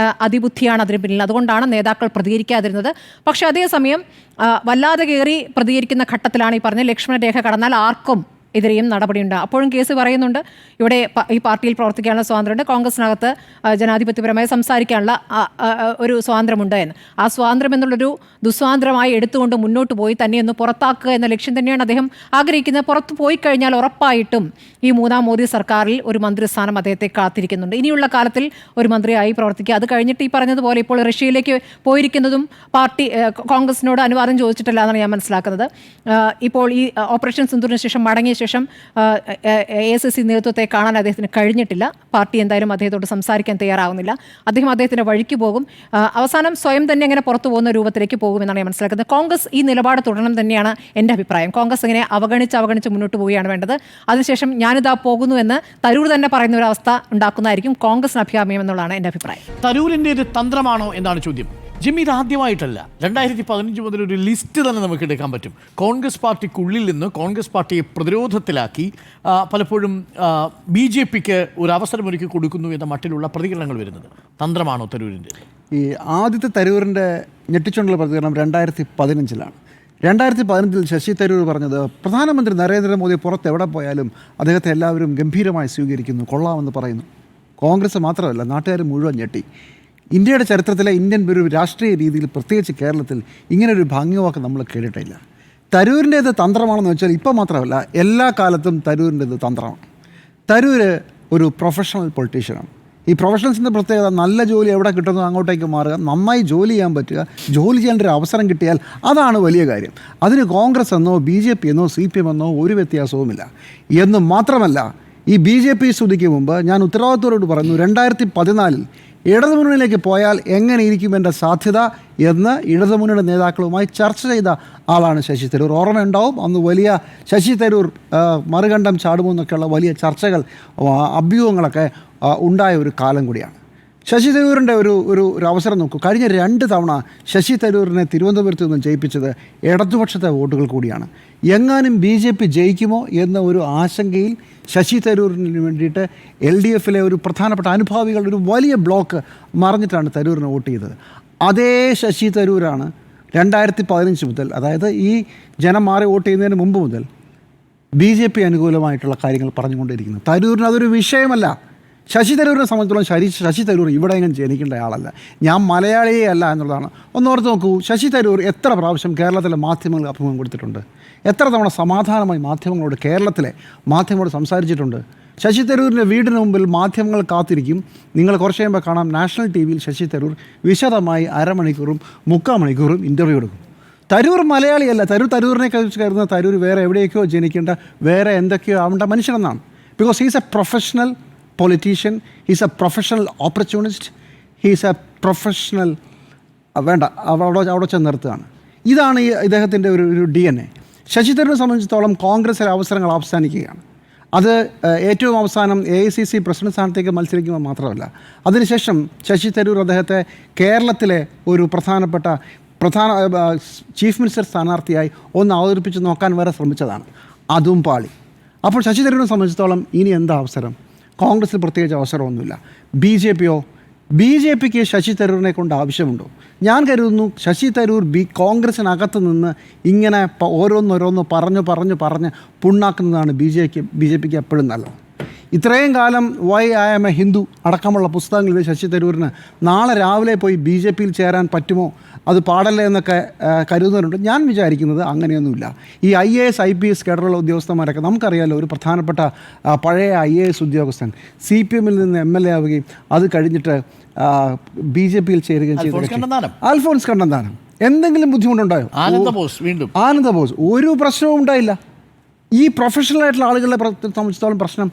[SPEAKER 1] അതിബുദ്ധിയാണ് അതിന് പിന്നിൽ. അതുകൊണ്ടാണ് നേതാക്കൾ പ്രതികരിക്കാതിരുന്നത്. പക്ഷേ അതേസമയം വല്ലാതെ കയറി പ്രതികരിക്കുന്ന ഘട്ടത്തിലാണ് ഈ പറഞ്ഞ ലക്ഷ്മണ രേഖ കടന്നാൽ ആർക്കും എതിരെയും നടപടിയുണ്ട്. അപ്പോഴും കേസ് പറയുന്നുണ്ട് ഇവിടെ ഈ പാർട്ടിയിൽ പ്രവർത്തിക്കാനുള്ള സ്വാതന്ത്ര്യമുണ്ട്, കോൺഗ്രസിനകത്ത് ജനാധിപത്യപരമായി സംസാരിക്കാനുള്ള ഒരു സ്വാതന്ത്ര്യമുണ്ട് എന്ന്. ആ സ്വാതന്ത്ര്യം എന്നുള്ളൊരു ദുസ്വാതന്ത്ര്യമായി എടുത്തുകൊണ്ട് മുന്നോട്ട് പോയി തന്നെ ഒന്ന് പുറത്താക്കുക എന്ന ലക്ഷ്യം തന്നെയാണ് അദ്ദേഹം ആഗ്രഹിക്കുന്നത്. പുറത്തു പോയി കഴിഞ്ഞാൽ ഉറപ്പായിട്ടും ഈ മൂന്നാം മോദി സർക്കാരിൽ ഒരു മന്ത്രിസ്ഥാനം അദ്ദേഹത്തെ കാത്തിരിക്കുന്നുണ്ട്. ഇനിയുള്ള കാലത്തിൽ ഒരു മന്ത്രിയായി പ്രവർത്തിക്കുക. അത് കഴിഞ്ഞിട്ട് ഈ പറഞ്ഞതുപോലെ ഇപ്പോൾ റഷ്യയിലേക്ക് പോയിരിക്കുന്നതും പാർട്ടി കോൺഗ്രസിനോട് അനുവാദം ചോദിച്ചിട്ടില്ല എന്നാണ് ഞാൻ മനസ്സിലാക്കുന്നത്. ഇപ്പോൾ ഈ ഓപ്പറേഷൻ സിന്ദൂറിന് ശേഷം മടങ്ങിയ ശേഷം AICC നേതൃത്വത്തെ കാണാൻ അദ്ദേഹത്തിന് കഴിഞ്ഞിട്ടില്ല. പാർട്ടി എന്തായാലും അദ്ദേഹത്തോട് സംസാരിക്കാൻ തയ്യാറാവുന്നില്ല. അദ്ദേഹത്തിൻ്റെ വഴിക്ക് പോകും. അവസാനം സ്വയം തന്നെ അങ്ങനെ പുറത്തു പോകുന്ന രൂപത്തിലേക്ക് പോകുമെന്നാണ് ഞാൻ മനസ്സിലാക്കുന്നത്. കോൺഗ്രസ് ഈ നിലപാട് തുടരണം തന്നെയാണ് എൻ്റെ അഭിപ്രായം. കോൺഗ്രസ് ഇങ്ങനെ അവഗണിച്ച് മുന്നോട്ട് പോവുകയാണ് വേണ്ടത്. അതിനുശേഷം ഞാനിതാ പോകുന്നു എന്ന് തരൂർ തന്നെ പറയുന്ന ഒരു അവസ്ഥ ഉണ്ടാക്കുന്നതായിരിക്കും കോൺഗ്രസിന് അഭികാമ്യം എന്നുള്ളതാണ് എൻ്റെ അഭിപ്രായം.
[SPEAKER 2] തരൂരിൻ്റെ ഒരു തന്ത്രമാണോ എന്നാണ് ചോദ്യം. ജിമ്മി, ഇത് ആദ്യമായിട്ടല്ല. 2015 മുതൽ ഒരു ലിസ്റ്റ് തന്നെ നമുക്ക് എടുക്കാൻ പറ്റും. കോൺഗ്രസ് പാർട്ടിക്കുള്ളിൽ നിന്ന് കോൺഗ്രസ് പാർട്ടിയെ പ്രതിരോധത്തിലാക്കി പലപ്പോഴും BJPക്ക് ഒരു അവസരമൊരുക്കി കൊടുക്കുന്നു എന്ന മട്ടിലുള്ള പ്രതികരണങ്ങൾ വരുന്നത് തന്ത്രമാണോ തരൂരിൻ്റെ?
[SPEAKER 7] ഈ ആദ്യത്തെ തരൂരിൻ്റെ ഞെട്ടിച്ചുകൊണ്ടുള്ള പ്രതികരണം 2015-ലാണ്. 2015 ശശി തരൂർ പറഞ്ഞത് പ്രധാനമന്ത്രി നരേന്ദ്രമോദി പുറത്ത് എവിടെ പോയാലും അദ്ദേഹത്തെ എല്ലാവരും ഗംഭീരമായി സ്വീകരിക്കുന്നു, കൊള്ളാമെന്ന് പറയുന്നു. കോൺഗ്രസ് മാത്രമല്ല, നാട്ടുകാർ മുഴുവൻ ഞെട്ടി. ഇന്ത്യയുടെ ചരിത്രത്തിലെ ഇന്ത്യൻ ഒരു രാഷ്ട്രീയ രീതിയിൽ, പ്രത്യേകിച്ച് കേരളത്തിൽ, ഇങ്ങനൊരു ഭംഗിവാക്ക് നമ്മൾ കേട്ടിട്ടില്ല. തരൂരിൻ്റേത് തന്ത്രമാണെന്ന് വെച്ചാൽ ഇപ്പം മാത്രമല്ല, എല്ലാ കാലത്തും തരൂരിൻ്റേത് തന്ത്രമാണ്. തരൂർ ഒരു പ്രൊഫഷണൽ പൊളിറ്റീഷ്യനാണ്. ഈ പ്രൊഫഷണൽസിൻ്റെ പ്രത്യേകത നല്ല ജോലി എവിടെ കിട്ടുന്നു അങ്ങോട്ടേക്ക് മാറുക, നന്നായി ജോലി ചെയ്യാൻ പറ്റുക, ജോലി ചെയ്യേണ്ട ഒരു അവസരം കിട്ടിയാൽ അതാണ് വലിയ കാര്യം. അതിന് കോൺഗ്രസ് എന്നോ BJP എന്നോ CPM എന്നോ ഒരു വ്യത്യാസവുമില്ല. എന്ന് മാത്രമല്ല, ഈ BJP സ്തുതിക്ക് മുമ്പ് ഞാൻ ഉത്തരവാദിത്തോട് പറഞ്ഞു 2014 ഇടതുമുന്നണിയിലേക്ക് പോയാൽ എങ്ങനെ ഇരിക്കും എൻ്റെ സാധ്യത എന്ന് ഇടതുമുന്നണിയുടെ നേതാക്കളുമായി ചർച്ച ചെയ്ത ആളാണ് ശശി തരൂർ. ഓർമ്മയുണ്ടാവും, അന്ന് വലിയ ശശി തരൂർ മറുകണ്ഠം ചാടുമെന്നൊക്കെയുള്ള വലിയ ചർച്ചകൾ, അഭ്യൂഹങ്ങളൊക്കെ ഉണ്ടായ ഒരു കാലം കൂടിയാണ്. ശശി തരൂരിൻ്റെ ഒരു അവസരം നോക്കൂ. കഴിഞ്ഞ 2 തവണ ശശി തരൂരിനെ തിരുവനന്തപുരത്ത് നിന്ന് ജയിപ്പിച്ചത് ഇടതുപക്ഷത്തെ വോട്ടുകൾ കൂടിയാണ്. എങ്ങാനും BJP ജയിക്കുമോ എന്ന ഒരു ആശങ്കയിൽ ശശി തരൂരിന് വേണ്ടിയിട്ട് LDFിലെ ഒരു പ്രധാനപ്പെട്ട അനുഭാവികളുടെ ഒരു വലിയ ബ്ലോക്ക് മറിഞ്ഞിട്ടാണ് തരൂരിന് വോട്ട് ചെയ്തത്. അതേ ശശി തരൂരാണ് 2015 മുതൽ, അതായത് ഈ ജനം മാറി വോട്ട് ചെയ്യുന്നതിന് മുമ്പ് മുതൽ BJP അനുകൂലമായിട്ടുള്ള കാര്യങ്ങൾ പറഞ്ഞുകൊണ്ടിരിക്കുന്നത്. തരൂരിന് അതൊരു വിഷയമല്ല. ശശി തരൂരിനെ സംബന്ധിച്ചിടത്തോളം ശശി തരൂർ ഇവിടെ എങ്ങനെ ജനിക്കേണ്ട ആളല്ല, ഞാൻ മലയാളിയേ അല്ല എന്നുള്ളതാണ്. ഒന്നോർത്ത് നോക്കൂ, ശശി തരൂർ എത്ര പ്രാവശ്യം കേരളത്തിലെ മാധ്യമങ്ങൾക്ക് അഭിമുഖം കൊടുത്തിട്ടുണ്ട്, എത്ര തവണ സമാധാനമായി മാധ്യമങ്ങളോട് കേരളത്തിലെ മാധ്യമങ്ങളോട് സംസാരിച്ചിട്ടുണ്ട്. ശശി തരൂരിൻ്റെ വീടിന് മുമ്പിൽ മാധ്യമങ്ങൾ കാത്തിരിക്കും. നിങ്ങൾ കുറച്ച് കഴിയുമ്പോൾ കാണാം നാഷണൽ TV-യിൽ ശശി തരൂർ വിശദമായി 1/2 മണിക്കൂറും 3/4 മണിക്കൂറും ഇൻ്റർവ്യൂ എടുക്കും. തരൂർ മലയാളിയല്ല. തരൂരിനെ കുറിച്ച് കരുതുന്ന തരൂർ വേറെ എവിടെയൊക്കെയോ ജനിക്കേണ്ട, വേറെ എന്തൊക്കെയോ ആവേണ്ട മനുഷ്യനെന്നാണ്. Because he's a professional politician, he's a professional opportunist, he's a professional അവിടെ ചെന്ന് നിർത്തുകയാണ്. ഇതാണ് ഇദ്ദേഹത്തിൻ്റെ ഒരു DNA. ശശി തരൂരിനെ സംബന്ധിച്ചിടത്തോളം കോൺഗ്രസിലെ അവസരങ്ങൾ അവസാനിക്കുകയാണ്. അത് ഏറ്റവും അവസാനം AICC പ്രസിഡന്റ് സ്ഥാനത്തേക്ക് മത്സരിക്കുമ്പോൾ മാത്രമല്ല, അതിനുശേഷം ശശി തരൂർ അദ്ദേഹത്തെ കേരളത്തിലെ ഒരു പ്രധാന ചീഫ് മിനിസ്റ്റർ സ്ഥാനാർത്ഥിയായി ഒന്ന് അവതരിപ്പിച്ച് നോക്കാൻ വരെ ശ്രമിച്ചതാണ്. അതും പാളി. അപ്പോൾ ശശി തരൂരിനെ സംബന്ധിച്ചിടത്തോളം ഇനി എന്താ അവസരം? കോൺഗ്രസിൽ പ്രത്യേകിച്ച് അവസരമൊന്നുമില്ല. BJPക്ക് ശശി തരൂരിനെ കൊണ്ട് ആവശ്യമുണ്ടോ? ഞാൻ കരുതുന്നു ശശി തരൂർ കോൺഗ്രസിനകത്ത് നിന്ന് ഇങ്ങനെ ഓരോന്നോരോന്ന് പറഞ്ഞ് പുണ്ണാക്കുന്നതാണ് BJPക്ക് എപ്പോഴും നല്ലത്. ഇത്രയും കാലം why I am a Hindu അടക്കമുള്ള പുസ്തകങ്ങളിൽ ശശി തരൂരിന് നാളെ രാവിലെ പോയി BJPയിൽ ചേരാൻ പറ്റുമോ, അത് പാടല്ലേ എന്നൊക്കെ കരുതുന്നവരുണ്ട്. ഞാൻ വിചാരിക്കുന്നത് അങ്ങനെയൊന്നുമില്ല. ഈ IAS IPS കേഡറുള്ള ഉദ്യോഗസ്ഥന്മാരൊക്കെ നമുക്കറിയാമല്ലോ. ഒരു പ്രധാനപ്പെട്ട പഴയ IAS ഉദ്യോഗസ്ഥൻ CPMൽ നിന്ന് MLA ആവുകയും അത് കഴിഞ്ഞിട്ട് BJPയിൽ ചേരുകയും ചെയ്തു. അൽഫോൺസ് കണ്ണന്താനം. എന്തെങ്കിലും ബുദ്ധിമുട്ടുണ്ടായോ? ആനന്ദ ബോസ് ഒരു പ്രശ്നവും ഉണ്ടായില്ല. ഈ പ്രൊഫഷണൽ ആയിട്ടുള്ള ആളുകളെ സംബന്ധിച്ചിടത്തോളം പ്രശ്നം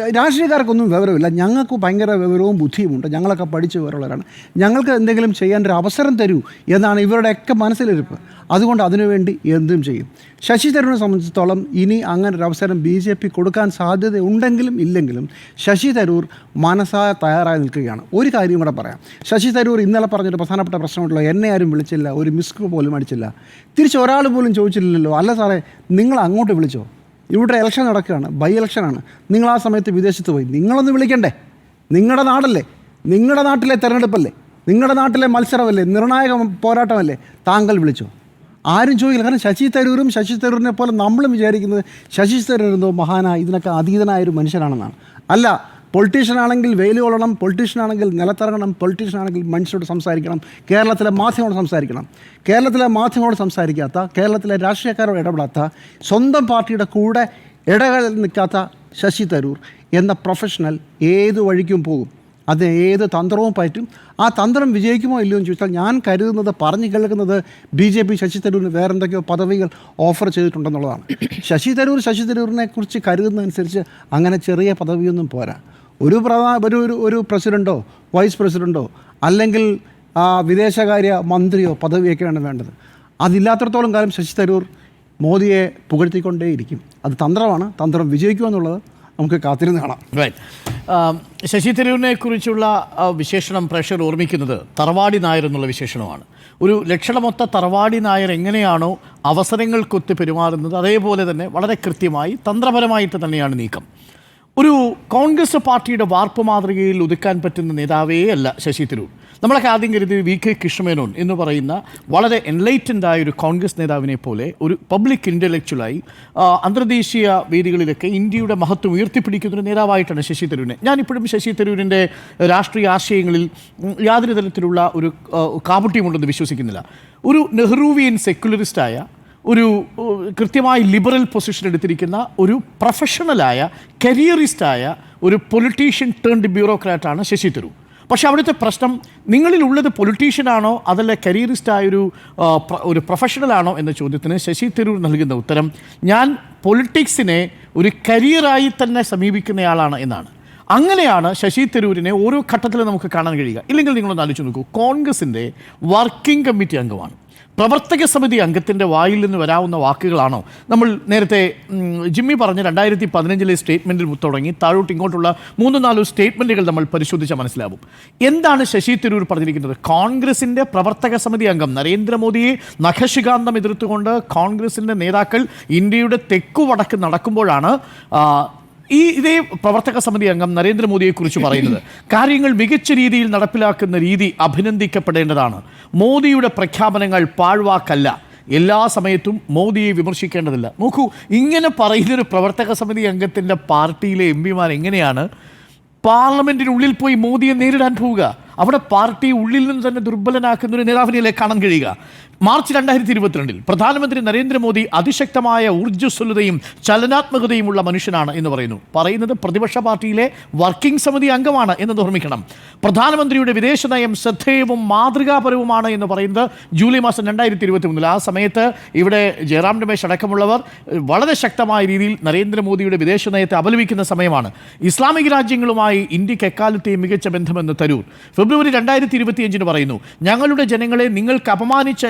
[SPEAKER 7] രാഷ്ട്രീയക്കാർക്കൊന്നും വിവരമില്ല. ഞങ്ങൾക്ക് ഭയങ്കര വിവരവും ബുദ്ധിയുമുണ്ട്, ഞങ്ങളൊക്കെ പഠിച്ച് വിവരമുള്ളവരാണ്, ഞങ്ങൾക്ക് എന്തെങ്കിലും ചെയ്യാൻ ഒരു അവസരം തരൂ എന്നാണ് ഇവരുടെയൊക്കെ മനസ്സിലിരിപ്പ്. അതുകൊണ്ട് അതിനുവേണ്ടി എന്തും ചെയ്യും. ശശി തരൂരിനെ സംബന്ധിച്ചിടത്തോളം ഇനി അങ്ങനെ ഒരു അവസരം BJP കൊടുക്കാൻ സാധ്യത ഉണ്ടെങ്കിലും ഇല്ലെങ്കിലും ശശി തരൂർ മനസ്സായ തയ്യാറായി നിൽക്കുകയാണ്. ഒരു കാര്യം കൂടെ പറയാം. ശശി തരൂർ ഇന്നലെ പറഞ്ഞൊരു പ്രധാനപ്പെട്ട പ്രശ്നമുണ്ടല്ലോ, എന്നെ ആരും വിളിച്ചില്ല, ഒരു മിസ് പോലും അടിച്ചില്ല. തിരിച്ച് ഒരാൾ പോലും ചോദിച്ചില്ലല്ലോ, അല്ല സാറേ നിങ്ങൾ അങ്ങോട്ട് വിളിച്ചോ, ഇവിടെ ഇലക്ഷൻ നടക്കുകയാണ്, ബൈ ഇലക്ഷനാണ്. നിങ്ങൾ ആ സമയത്ത് വിദേശത്ത് പോയി, നിങ്ങളൊന്ന് വിളിക്കണ്ടേ? നിങ്ങളുടെ നാടല്ലേ, നിങ്ങളുടെ നാട്ടിലെ തെരഞ്ഞെടുപ്പല്ലേ, നിങ്ങളുടെ നാട്ടിലെ മത്സരമല്ലേ, നിർണായക പോരാട്ടമല്ലേ, താങ്കൾ വിളിച്ചോ? ആരും ചോദിക്കില്ല. കാരണം ശശി തരൂരിനെ പോലെ നമ്മളും വിചാരിക്കുന്നത് ശശി തരൂർ എന്തോ മഹാനായ ഇതിനൊക്കെ അതീതനായൊരു മനുഷ്യനാണെന്നാണ്. അല്ല, പൊളിറ്റീഷ്യൻ ആണെങ്കിൽ വെയിൽ കൊള്ളണം, പൊളിറ്റീഷ്യൻ ആണെങ്കിൽ നിലത്തിറങ്ങണം, പൊളിറ്റീഷ്യൻ ആണെങ്കിൽ മനുഷ്യരോട് സംസാരിക്കണം, കേരളത്തിലെ മാധ്യമങ്ങളോട് സംസാരിക്കണം. കേരളത്തിലെ മാധ്യമങ്ങളോട് സംസാരിക്കാത്ത, കേരളത്തിലെ രാഷ്ട്രീയക്കാരോട് ഇടപെടാത്ത, സ്വന്തം പാർട്ടിയുടെ കൂടെ ഇടകളിൽ നിൽക്കാത്ത ശശി തരൂർ എന്ന പ്രൊഫഷണൽ ഏത് വഴിക്കും പോകും. അതിന് ഏത് തന്ത്രവും പറ്റും. ആ തന്ത്രം വിജയിക്കുമോ ഇല്ലയോ എന്ന് ചോദിച്ചാൽ ഞാൻ കരുതുന്നത്, പറഞ്ഞു കേൾക്കുന്നത് BJP ശശി തരൂരിന് വേറെന്തൊക്കെയോ പദവികൾ ഓഫർ ചെയ്തിട്ടുണ്ടെന്നുള്ളതാണ്. ശശി തരൂരിനെ കുറിച്ച് കരുതുന്നതനുസരിച്ച് അങ്ങനെ ചെറിയ പദവിയൊന്നും പോരാ. ഒരു പ്രസിഡൻറ്റോ വൈസ് പ്രസിഡൻറ്റോ അല്ലെങ്കിൽ വിദേശകാര്യ മന്ത്രിയോ പദവിയൊക്കെയാണ് വേണ്ടത്. അതില്ലാത്തിടത്തോളം കാലം ശശി തരൂർ മോദിയെ പുകഴ്ത്തിക്കൊണ്ടേയിരിക്കും. അത് തന്ത്രമാണ്. തന്ത്രം വിജയിക്കുമെന്നുള്ളത് നമുക്ക് കാത്തിരുന്ന് കാണാം.
[SPEAKER 2] ശശി തരൂരിനെ കുറിച്ചുള്ള വിശേഷണം പ്രേക്ഷകർ ഓർമ്മിക്കുന്നത് തറവാടി നായർ എന്നുള്ള വിശേഷണമാണ്. ഒരു ലക്ഷണമൊത്ത തറവാടി നായർ എങ്ങനെയാണോ അവസരങ്ങൾക്കൊത്ത് പെരുമാറുന്നത്, അതേപോലെ തന്നെ വളരെ കൃത്യമായി തന്ത്രപരമായിട്ട് തന്നെയാണ് നീക്കം. ഒരു കോൺഗ്രസ് പാർട്ടിയുടെ വാർപ്പ് മാതൃകയിൽ ഒതുക്കാൻ പറ്റുന്ന നേതാവേ അല്ല ശശി തരൂർ. നമ്മളൊക്കെ ആദ്യം കരുതി VK കൃഷ്ണമേനോൻ എന്ന് പറയുന്ന വളരെ എൻലൈറ്റൻഡായ ഒരു കോൺഗ്രസ് നേതാവിനെ പോലെ ഒരു പബ്ലിക് ഇൻ്റലക്ച്വലായി അന്തർദേശീയ വേദികളിലൊക്കെ ഇന്ത്യയുടെ മഹത്വം ഉയർത്തിപ്പിടിക്കുന്ന ഒരു നേതാവായിട്ടാണ് ശശി തരൂരിനെ. ഞാനിപ്പോഴും ശശി തരൂരിൻ്റെ രാഷ്ട്രീയ ആശയങ്ങളിൽ യാതൊരു തരത്തിലുള്ള ഒരു കാപട്യമുണ്ടെന്ന് വിശ്വസിക്കുന്നില്ല. ഒരു നെഹ്റുവിയൻ സെക്യുലറിസ്റ്റായ, ഒരു കൃത്യമായി ലിബറൽ പൊസിഷൻ എടുത്തിരിക്കുന്ന ഒരു പ്രൊഫഷണലായ, കരിയറിസ്റ്റായ ഒരു പൊളിറ്റീഷ്യൻ ടേൺഡ് ബ്യൂറോക്രാറ്റാണ് ശശി തരൂർ. പക്ഷേ അവിടുത്തെ പ്രശ്നം, നിങ്ങളിലുള്ളത് പൊളിറ്റീഷ്യനാണോ അതല്ല കരിയറിസ്റ്റായൊരു ഒരു പ്രൊഫഷണലാണോ എന്ന ചോദ്യത്തിന് ശശി തരൂർ നൽകുന്ന ഉത്തരം, ഞാൻ പൊളിറ്റിക്സിനെ ഒരു കരിയറായി തന്നെ സമീപിക്കുന്നയാളാണ് എന്നാണ്. അങ്ങനെയാണ് ശശി തരൂരിനെ ഓരോ ഘട്ടത്തിലും നമുക്ക് കാണാൻ കഴിയുക. ഇല്ലെങ്കിൽ നിങ്ങളൊന്ന് ആലോചിച്ച് നോക്കൂ, കോൺഗ്രസിൻ്റെ വർക്കിംഗ് കമ്മിറ്റി അംഗമാണ്. പ്രവർത്തക സമിതി അംഗത്തിൻ്റെ വായിൽ നിന്ന് വരാവുന്ന വാക്കുകളാണോ നമ്മൾ നേരത്തെ ജിമ്മി പറഞ്ഞ 2015 സ്റ്റേറ്റ്മെൻറ്റിൽ തുടങ്ങി താഴോട്ട് ഇങ്ങോട്ടുള്ള 3-4 സ്റ്റേറ്റ്മെൻറ്റുകൾ നമ്മൾ പരിശോധിച്ചാൽ മനസ്സിലാവും. എന്താണ് ശശി തരൂർ പറഞ്ഞിരിക്കുന്നത്? കോൺഗ്രസിൻ്റെ പ്രവർത്തക സമിതി അംഗം നരേന്ദ്രമോദിയെ നഖശികാന്തം എതിർത്തുകൊണ്ട് കോൺഗ്രസിൻ്റെ നേതാക്കൾ ഇന്ത്യയുടെ തെക്കുവടക്ക് നടക്കുമ്പോഴാണ് ഇതേ പ്രവർത്തക സമിതി അംഗം നരേന്ദ്രമോദിയെക്കുറിച്ച് പറയുന്നത്. കാര്യങ്ങൾ മികച്ച രീതിയിൽ നടപ്പിലാക്കുന്ന രീതി അഭിനന്ദിക്കപ്പെടേണ്ടതാണ്. മോദിയുടെ പ്രഖ്യാപനങ്ങൾ പാഴ്വാക്കല്ല. എല്ലാ സമയത്തും മോദിയെ വിമർശിക്കേണ്ടതില്ല. നോക്കൂ, ഇങ്ങനെ പറയുന്നൊരു പ്രവർത്തക സമിതി അംഗത്തിൻ്റെ പാർട്ടിയിലെ MP എങ്ങനെയാണ് പാർലമെൻറ്റിനുള്ളിൽ പോയി മോദിയെ നേരിടാൻ പോവുക? അവിടെ പാർട്ടി ഉള്ളിൽ നിന്ന് തന്നെ ദുർബലനാക്കുന്ന ഒരു നേതാവിനെ കാണാൻ കഴിയുക. മാർച്ച് 2022 പ്രധാനമന്ത്രി നരേന്ദ്രമോദി അതിശക്തമായ ഊർജ്ജസ്വലതയും ചലനാത്മകതയുമുള്ള മനുഷ്യനാണ് എന്ന് പറയുന്നത് പ്രതിപക്ഷ പാർട്ടിയിലെ വർക്കിംഗ് സമിതി അംഗമാണ് എന്നത് ഓർമ്മിക്കണം. പ്രധാനമന്ത്രിയുടെ വിദേശ നയം ശ്രദ്ധേയവും മാതൃകാപരവുമാണ് എന്ന് പറയുന്നത് ജൂലൈ മാസം 2023. ആ സമയത്ത് ഇവിടെ ജയറാം രമേശ് അടക്കമുള്ളവർ വളരെ ശക്തമായ രീതിയിൽ നരേന്ദ്രമോദിയുടെ വിദേശ നയത്തെ അപലപിക്കുന്ന സമയമാണ്. ഇസ്ലാമിക രാജ്യങ്ങളുമായി ഇന്ത്യക്ക് എക്കാലത്തെയും മികച്ച ബന്ധമെന്ന് തരൂർ ഫെബ്രുവരി 2025 പറയുന്നു. ഞങ്ങളുടെ ജനങ്ങളെ നിങ്ങൾക്ക് അപമാനിച്ച്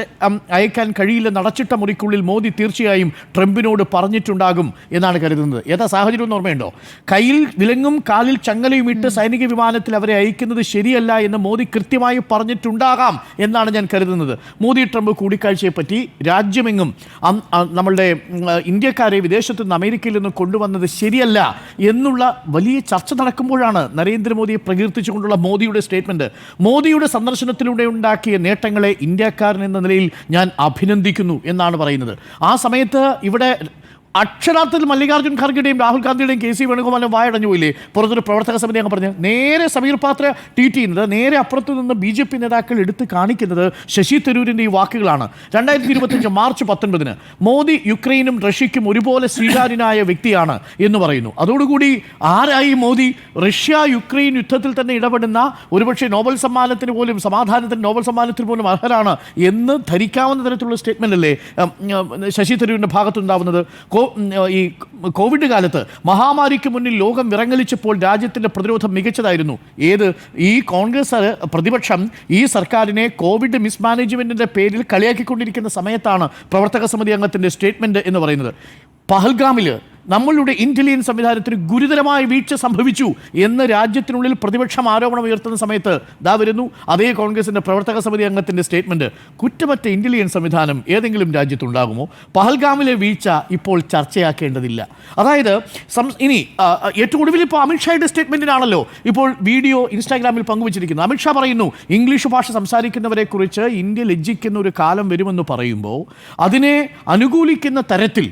[SPEAKER 2] അയക്കാൻ കഴിയില്ലെന്ന് അടച്ചിട്ട മുറിക്കുള്ളിൽ മോദി തീർച്ചയായും ട്രംപിനോട് പറഞ്ഞിട്ടുണ്ടാകും എന്നാണ് കരുതുന്നത്. ഏതാ സാഹചര്യം എന്ന് ഓർമ്മയുണ്ടോ? കയ്യിൽ വിലങ്ങും കാലിൽ ചങ്ങലയും ഇട്ട് സൈനിക വിമാനത്തിൽ അവരെ അയക്കുന്നത് ശരിയല്ല എന്ന് മോദി കൃത്യമായി പറഞ്ഞിട്ടുണ്ടാകാം എന്നാണ് ഞാൻ കരുതുന്നത്. മോദി ട്രംപ് കൂടിക്കാഴ്ചയെപ്പറ്റി രാജ്യമെങ്ങും നമ്മളുടെ ഇന്ത്യക്കാരെ വിദേശത്ത് നിന്ന് അമേരിക്കയിൽ നിന്ന് കൊണ്ടുവന്നത് ശരിയല്ല എന്നുള്ള വലിയ ചർച്ച നടക്കുമ്പോഴാണ് നരേന്ദ്രമോദിയെ പ്രകീർത്തിച്ചുകൊണ്ടുള്ള മോദിയുടെ സ്റ്റേറ്റ്മെൻറ്റ്. മോദിയുടെ സന്ദർശനത്തിലൂടെ ഉണ്ടാക്കിയ നേട്ടങ്ങളെ ഇന്ത്യക്കാരൻ എന്ന നിലയിൽ ഞാൻ അഭിനന്ദിക്കുന്നു എന്നാണ് പറയുന്നത്. ആ സമയത്ത് ഇവിടെ അക്ഷരാർത്ഥത്തിൽ മല്ലികാർജ്ജുൻ ഖർഗെയുടെയും രാഹുൽ ഗാന്ധിയുടെയും KC വേണുഗോപാലും വായടഞ്ഞു പോയില്ലേ? പുറത്തൊരു പ്രവർത്തക സമിതി അങ്ങ് പറഞ്ഞ് നേരെ സമീർ പാത്ര ട്വീറ്റ് ചെയ്യുന്നത്, നേരെ അപ്പുറത്ത് നിന്ന് BJP നേതാക്കൾ എടുത്ത് കാണിക്കുന്നത് ശശി തരൂരിൻ്റെ ഈ വാക്കുകളാണ്. 2025 മാർച്ച് 19 മോദി യുക്രൈനും റഷ്യയ്ക്കും ഒരുപോലെ സ്വീകാര്യനായ വ്യക്തിയാണ് എന്ന് പറയുന്നു. അതോടുകൂടി ആരായി മോദി? റഷ്യ യുക്രൈൻ യുദ്ധത്തിൽ തന്നെ ഇടപെടുന്ന, ഒരുപക്ഷെ നോബൽ സമ്മാനത്തിന് പോലും, സമാധാനത്തിന് നോബൽ സമ്മാനത്തിന് പോലും അർഹരാണ് എന്ന് ധരിക്കാവുന്ന തരത്തിലുള്ള സ്റ്റേറ്റ്മെൻ്റ് അല്ലേ ശശി തരൂരിൻ്റെ ഭാഗത്തുണ്ടാവുന്നത്? ഈ കോവിഡ് കാലത്ത് മഹാമാരിക്ക് മുന്നിൽ ലോകം വിറങ്ങലിച്ചപ്പോൾ രാജ്യത്തിൻ്റെ പ്രതിരോധം മികച്ചതായിരുന്നു. ഈ കോൺഗ്രസ് പ്രതിപക്ഷം ഈ സർക്കാരിനെ കോവിഡ് മിസ്മാനേജ്മെൻറ്റിൻ്റെ പേരിൽ കളിയാക്കിക്കൊണ്ടിരിക്കുന്ന സമയത്താണ് പ്രവർത്തക സമിതി അംഗത്തിൻ്റെ സ്റ്റേറ്റ്മെൻറ്റ് എന്ന് പറയുന്നത്. പഹൽഗാമിൽ നമ്മളുടെ ഇന്റലിജൻസ് സംവിധാനത്തിന് ഗുരുതരമായ വീഴ്ച സംഭവിച്ചു എന്ന് രാജ്യത്തിനുള്ളിൽ പ്രതിപക്ഷം ആരോപണം ഉയർത്തുന്ന സമയത്ത് ദാ വരുന്നു അതേ കോൺഗ്രസിന്റെ പ്രവർത്തക സമിതി അംഗത്തിന്റെ സ്റ്റേറ്റ്മെന്റ്. കുറ്റമറ്റ ഇന്റലിജൻസ് സംവിധാനം ഏതെങ്കിലും രാജ്യത്തുണ്ടാകുമോ? പഹൽഗാമിലെ വീഴ്ച ഇപ്പോൾ ചർച്ചയാക്കേണ്ടതില്ല. അതായത് ഇനി ഏറ്റവും ഒടുവിൽ ഇപ്പോൾ അമിത്ഷായുടെ സ്റ്റേറ്റ്മെന്റിനാണല്ലോ ഇപ്പോൾ വീഡിയോ ഇൻസ്റ്റാഗ്രാമിൽ പങ്കുവച്ചിരിക്കുന്നത്. അമിത്ഷാ പറയുന്നു ഇംഗ്ലീഷ് ഭാഷ സംസാരിക്കുന്നവരെ കുറിച്ച് ഇന്ത്യ ലജ്ജിക്കുന്ന ഒരു കാലം വരുമെന്ന് പറയുമ്പോൾ അതിനെ അനുകൂലിക്കുന്ന തരത്തിൽ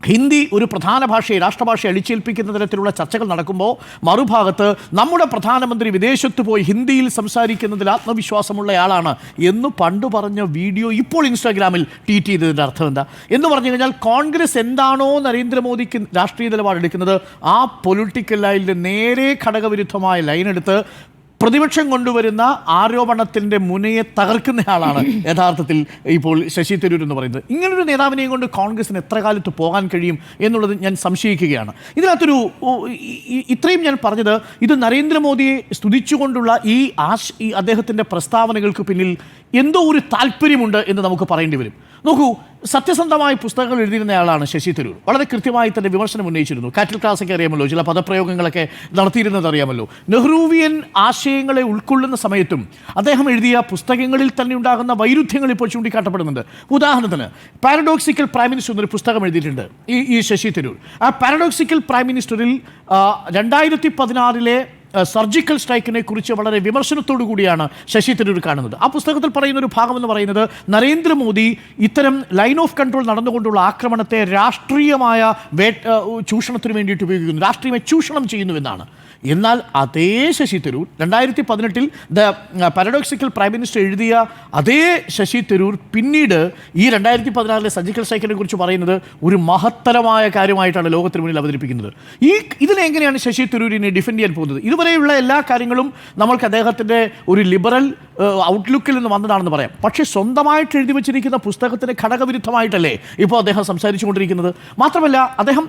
[SPEAKER 2] ഹിന്ദി ഒരു പ്രധാന ഭാഷയെ രാഷ്ട്രഭാഷയെ അടിച്ചേൽപ്പിക്കുന്ന തരത്തിലുള്ള ചർച്ചകൾ നടക്കുമ്പോൾ മറുഭാഗത്ത് നമ്മുടെ പ്രധാനമന്ത്രി വിദേശത്ത് പോയി ഹിന്ദിയിൽ സംസാരിക്കുന്നതിൽ ആത്മവിശ്വാസമുള്ളയാളാണ് എന്ന് പണ്ട് പറഞ്ഞ വീഡിയോ ഇപ്പോൾ ഇൻസ്റ്റാഗ്രാമിൽ ട്വീറ്റ് ചെയ്തതിൻ്റെ അർത്ഥം എന്താ എന്ന് പറഞ്ഞു കഴിഞ്ഞാൽ കോൺഗ്രസ് എന്താണോ നരേന്ദ്രമോദിക്ക് രാഷ്ട്രീയ നിലപാടെടുക്കുന്നത് ആ പൊളിറ്റിക്കൽ ലൈനിൽ നേരെ ഘടകവിരുദ്ധമായ ലൈനെടുത്ത് പ്രതിപക്ഷം കൊണ്ടുവരുന്ന ആരോപണത്തിൻ്റെ മുനയെ തകർക്കുന്നയാളാണ് യഥാർത്ഥത്തിൽ ഇപ്പോൾ ശശി തരൂർ എന്ന് പറയുന്നത്. ഇങ്ങനൊരു നേതാവിനെയും കൊണ്ട് കോൺഗ്രസിന് എത്ര കാലത്ത് പോകാൻ കഴിയും എന്നുള്ളത് ഞാൻ സംശയിക്കുകയാണ്. ഇതിനകത്തൊരു ഇത്രയും ഞാൻ പറഞ്ഞത് ഇത് നരേന്ദ്രമോദിയെ സ്തുതിച്ചുകൊണ്ടുള്ള ഈ അദ്ദേഹത്തിൻ്റെ പ്രസ്താവനകൾക്ക് പിന്നിൽ എന്തോ ഒരു താല്പര്യമുണ്ട് എന്ന് നമുക്ക് പറയേണ്ടി വരും. നോക്കൂ, സത്യസന്ധമായ പുസ്തകങ്ങൾ എഴുതിയിരുന്നയാളാണ് ശശി തരൂർ. വളരെ കൃത്യമായി തന്നെ വിമർശനം ഉന്നയിച്ചിരുന്നു. കാറ്റൽ ക്ലാസ്സൊക്കെ അറിയാമല്ലോ, ചില പദപ്രയോഗങ്ങളൊക്കെ നടത്തിയിരുന്നത് അറിയാമല്ലോ. നെഹ്റുവിയൻ ആശയങ്ങളെ ഉൾക്കൊള്ളുന്ന സമയത്തും അദ്ദേഹം എഴുതിയ പുസ്തകങ്ങളിൽ തന്നെ ഉണ്ടാകുന്ന വൈരുദ്ധ്യങ്ങൾ ഇപ്പോൾ ചൂണ്ടിക്കാട്ടപ്പെടുന്നുണ്ട്. ഉദാഹരണത്തിന് പാരഡോക്സിക്കൽ പ്രൈം മിനിസ്റ്റർ എന്നൊരു പുസ്തകം എഴുതിയിട്ടുണ്ട് ഈ ശശി തരൂർ. ആ പാരഡോക്സിക്കൽ പ്രൈം മിനിസ്റ്ററിൽ 2016 സർജിക്കൽ സ്ട്രൈക്കിനെ കുറിച്ച് വളരെ വിമർശനത്തോടു കൂടിയാണ് ശശി തരൂർ കാണുന്നത്. ആ പുസ്തകത്തിൽ പറയുന്ന ഒരു ഭാഗം എന്ന് പറയുന്നത് നരേന്ദ്രമോദി ഇത്തരം ലൈൻ ഓഫ് കൺട്രോൾ നടന്നുകൊണ്ടുള്ള ആക്രമണത്തെ രാഷ്ട്രീയമായ ചൂഷണത്തിന് വേണ്ടിയിട്ട് ഉപയോഗിക്കുന്നു, രാഷ്ട്രീയമായി ചൂഷണം ചെയ്യുന്നുവെന്നാണ്. എന്നാൽ അതേ Shashi Tharoor 2018 the paradoxical prime minister എഴുതിയ അതേ ശശി തരൂർ പിന്നീട് ഈ 2016 സർജിക്കൽ സ്ട്രൈക്കിനെ കുറിച്ച് പറയുന്നത് ഒരു മഹത്തരമായ കാര്യമായിട്ടാണ് ലോകത്തിന് മുന്നിൽ അവതരിപ്പിക്കുന്നത്. ഇതിനെങ്ങനെയാണ് ശശി തരൂരിനെ ഡിഫെൻഡ് ചെയ്യാൻ പോകുന്നത്? ഇതുവരെയുള്ള എല്ലാ കാര്യങ്ങളും നമ്മൾക്ക് അദ്ദേഹത്തിൻ്റെ ഒരു ലിബറൽ ഔട്ട്ലുക്കിൽ നിന്ന് വന്നതാണെന്ന് പറയാം. പക്ഷേ സ്വന്തമായിട്ട് എഴുതി വച്ചിരിക്കുന്ന പുസ്തകത്തിന് ഘടകവിരുദ്ധമായിട്ടല്ലേ ഇപ്പോൾ അദ്ദേഹം സംസാരിച്ചു കൊണ്ടിരിക്കുന്നത്? മാത്രമല്ല അദ്ദേഹം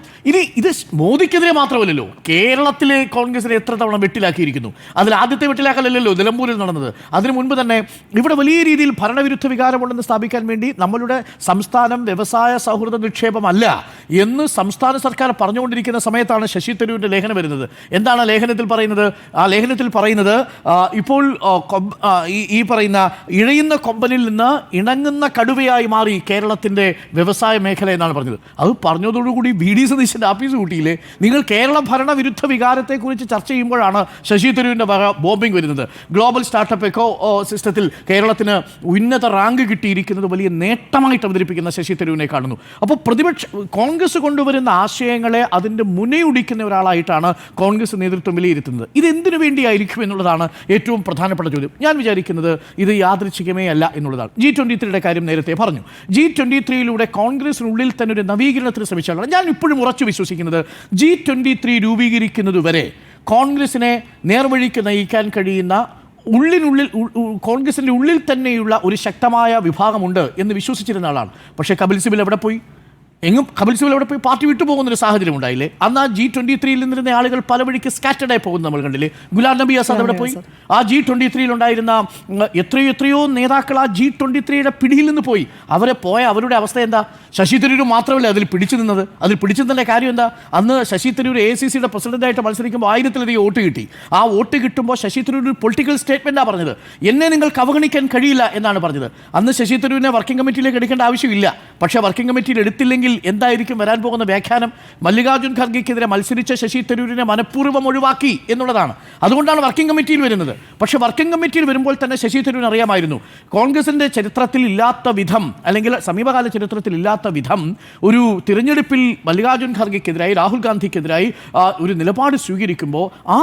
[SPEAKER 2] ഇത് മോദിക്കെതിരെ മാത്രമല്ലല്ലോ, കേരളത്തിലെ കോൺഗ്രസിനെ എത്ര തവണ വെട്ടിലാക്കിയിരിക്കുന്നു. അതിൽ ആദ്യത്തെ വെട്ടിലാക്കലല്ലോ നിലമ്പൂരിൽ നടന്നത്. അതിനു മുൻപ് തന്നെ ഇവിടെ വലിയ രീതിയിൽ ഭരണവിരുദ്ധ വികാരമുണ്ടെന്ന് സ്ഥാപിക്കാൻ വേണ്ടി നമ്മളുടെ സംസ്ഥാനം വ്യവസായ സൗഹൃദ നിക്ഷേപമല്ല എന്ന് സംസ്ഥാന സർക്കാർ പറഞ്ഞുകൊണ്ടിരിക്കുന്ന സമയത്താണ് ശശി തരൂരിൻ്റെ ലേഖനം വരുന്നത്. എന്താണ് ലേഖനത്തിൽ പറയുന്നത്? ആ ലേഖനത്തിൽ പറയുന്നത് ഇപ്പോൾ ഈ പറയുന്ന ഇഴയുന്ന കൊമ്പനിൽ നിന്ന് ഇണങ്ങുന്ന കടുവയായി മാറി കേരളത്തിൻ്റെ വ്യവസായ മേഖല എന്നാണ് പറഞ്ഞത്. അത് പറഞ്ഞതോടുകൂടി VD സതീശൻ്റെ ആഫീസ് കൂട്ടിയില്ലേ? നിങ്ങൾ കേരള ഭരണവിരുദ്ധ വികാരത്തെക്കുറിച്ച് ചർച്ച ചെയ്യുമ്പോഴാണ് ശശി തരൂരിൻ്റെ ബോംബിംഗ് വരുന്നത്. ഗ്ലോബൽ സ്റ്റാർട്ടപ്പ് എക്കോ സിസ്റ്റത്തിൽ കേരളത്തിന് ഉന്നത റാങ്ക് കിട്ടിയിരിക്കുന്നത് വലിയ നേട്ടമായിട്ട് അവതരിപ്പിക്കുന്ന ശശി തരൂരിനെ കാണുന്നു. അപ്പോൾ കോൺഗ്രസ് കൊണ്ടുവരുന്ന ആശയങ്ങളെ അതിൻ്റെ മുനയൊടിക്കുന്ന ഒരാളായിട്ടാണ് കോൺഗ്രസ് നേതൃത്വം വിലയിരുത്തുന്നത്. ഇതെന്തിനു വേണ്ടിയായിരിക്കും എന്നുള്ളതാണ് ഏറ്റവും പ്രധാനപ്പെട്ട ചോദ്യം. ഞാൻ വിചാരിക്കുന്നത് ഇത് യാദൃച്ഛികമേ അല്ല എന്നുള്ളതാണ്. G23 കാര്യം നേരത്തെ പറഞ്ഞു. G23 കോൺഗ്രസിനുള്ളിൽ തന്നെ ഒരു നവീകരണത്തിന് ശ്രമിച്ചാണ്. ഞാൻ ഇപ്പോഴും ഉറച്ചു വിശ്വസിക്കുന്നത് G23 രൂപീകരിക്കുന്നത് വരെ കോൺഗ്രസിനെ നേർവഴിക്ക് നയിക്കാൻ കഴിയുന്ന കോൺഗ്രസിൻ്റെ ഉള്ളിൽ തന്നെയുള്ള ഒരു ശക്തമായ വിഭാഗമുണ്ട് എന്ന് വിശ്വസിച്ചിരുന്ന ആളാണ്. പക്ഷേ കപിൽ സിബൽ എവിടെ പോയി? കപിൽ സിബൽ എവിടെ പോയി? പാർട്ടി വിട്ടുപോകുന്നൊരു സാഹചര്യം ഉണ്ടായില്ലേ? അന്ന് ആ G23 നിന്നിരുന്ന ആളുകൾ പല വഴിക്ക് സ്കാറ്റർഡായി പോകുന്നത് നമ്മൾ കണ്ടില്ലേ? ഗുലാം നബി ആസാദ് എവിടെ പോയി? ആ G23 ഉണ്ടായിരുന്ന എത്രയോ നേതാക്കൾ ആ G23 പിടിയിൽ നിന്ന് പോയി. അവരുടെ അവസ്ഥ എന്താ? ശശി തരൂർ മാത്രമല്ല അതിൽ പിടിച്ചു നിന്നത്. അതിൽ പിടിച്ചു നിന്നതിൻ്റെ കാര്യം എന്താ? അന്ന് ശശി തരൂർ AICC പ്രസിഡന്റായിട്ട് മത്സരിക്കുമ്പോൾ 1000-ലധികം വോട്ട് കിട്ടി. ആ വോട്ട് കിട്ടുമ്പോൾ ശശി തരൂർ ഒരു പൊളിറ്റിക്കൽ സ്റ്റേറ്റ്മെൻറ്റാണ് പറഞ്ഞത്. എന്നെ നിങ്ങൾക്ക് അവഗണിക്കാൻ കഴിയില്ല എന്നാണ് പറഞ്ഞത്. അന്ന് ശശി തരൂരിനെ വർക്കിംഗ് കമ്മിറ്റിയിലേക്ക് എടുക്കേണ്ട ആവശ്യമില്ല. പക്ഷേ വർക്കിംഗ് കമ്മിറ്റിയിൽ എടുത്തില്ലെങ്കിൽ എന്തായിരിക്കും വരാൻ പോകുന്ന വ്യാഖ്യാനം? മല്ലികാർജ്ജുൻ ഖർഗെക്കെതിരെ മത്സരിച്ച ശശി തരൂരിനെ മനഃപൂർവ്വം ഒഴിവാക്കി എന്നുള്ളതാണ്. അതുകൊണ്ടാണ് വർക്കിംഗ് കമ്മിറ്റിയിൽ വരുന്നത്. പക്ഷേ വർക്കിംഗ് കമ്മിറ്റിയിൽ വരുമ്പോൾ തന്നെ ശശി തരൂരിന് അറിയാമായിരുന്നു കോൺഗ്രസിൻ്റെ ചരിത്രത്തിൽ ഇല്ലാത്ത വിധം, അല്ലെങ്കിൽ സമീപകാല ചരിത്രത്തിൽ ഇല്ലാത്ത വിധം ഒരു തിരഞ്ഞെടുപ്പിൽ മല്ലികാർജ്ജുൻ ഖർഗെക്കെതിരായി രാഹുൽ ഗാന്ധിക്കെതിരായി ഒരു നിലപാട് സ്വീകരിക്കുമ്പോൾ ആ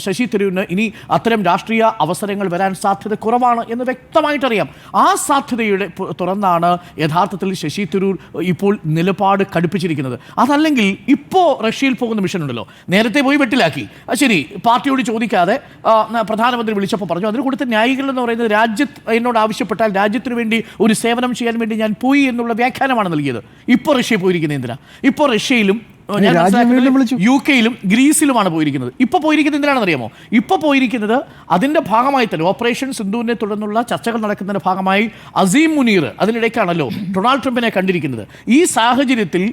[SPEAKER 2] ശശി തരൂരിന് ഇനി അത്തരം രാഷ്ട്രീയ അവസരങ്ങൾ വരാൻ സാധ്യത കുറവാണ് എന്ന് വ്യക്തമായിട്ടറിയാം. ആ സാധ്യതയുടെ തുറന്നാണ് യഥാർത്ഥത്തിൽ ശശി തരൂർ ഇപ്പോൾ നിലപാട് കടുപ്പിച്ചിരിക്കുന്നത്. അതല്ലെങ്കിൽ ഇപ്പോൾ റഷ്യയിൽ പോകുന്ന മിഷൻ ഉണ്ടല്ലോ, നേരത്തെ പോയി വെട്ടിലാക്കി, ശരി, പാർട്ടിയോട് ചോദിക്കാതെ പ്രധാനമന്ത്രി വിളിച്ചപ്പോൾ പറഞ്ഞു. അതിന് കൊടുത്ത ന്യായീകരണം എന്ന് പറയുന്നത് എന്നോട് ആവശ്യപ്പെട്ടാൽ രാജ്യത്തിന് വേണ്ടി ഒരു സേവനം ചെയ്യാൻ വേണ്ടി ഞാൻ പോയി എന്നുള്ള വ്യാഖ്യാനമാണ് നൽകിയത്. ഇപ്പോൾ റഷ്യ പോയിരിക്കുന്നത് എന്തിനാ? ഇപ്പോൾ റഷ്യയിലും ഞാൻ
[SPEAKER 7] രാജ്യം വീണ്ടും വിളിച്ചു.
[SPEAKER 2] മനസ്സിലാക്കുന്നത് UK-യിലും ഗ്രീസിലുമാണ് പോയിരിക്കുന്നത്. ഇപ്പോൾ പോയിരിക്കുന്നത് എന്തിനാണെന്നറിയാമോ? ഇപ്പോൾ പോയിരിക്കുന്നത് അതിൻ്റെ ഭാഗമായി തന്നെ ഓപ്പറേഷൻ സിന്ദൂരിനെ തുടർന്നുള്ള ചർച്ചകൾ നടക്കുന്നതിൻ്റെ ഭാഗമായി അസീം മുനീർ അതിനിടയ്ക്കാണല്ലോ ഡൊണാൾഡ് ട്രംപിനെ കണ്ടിരിക്കുന്നത്. ഈ സാഹചര്യത്തിൽ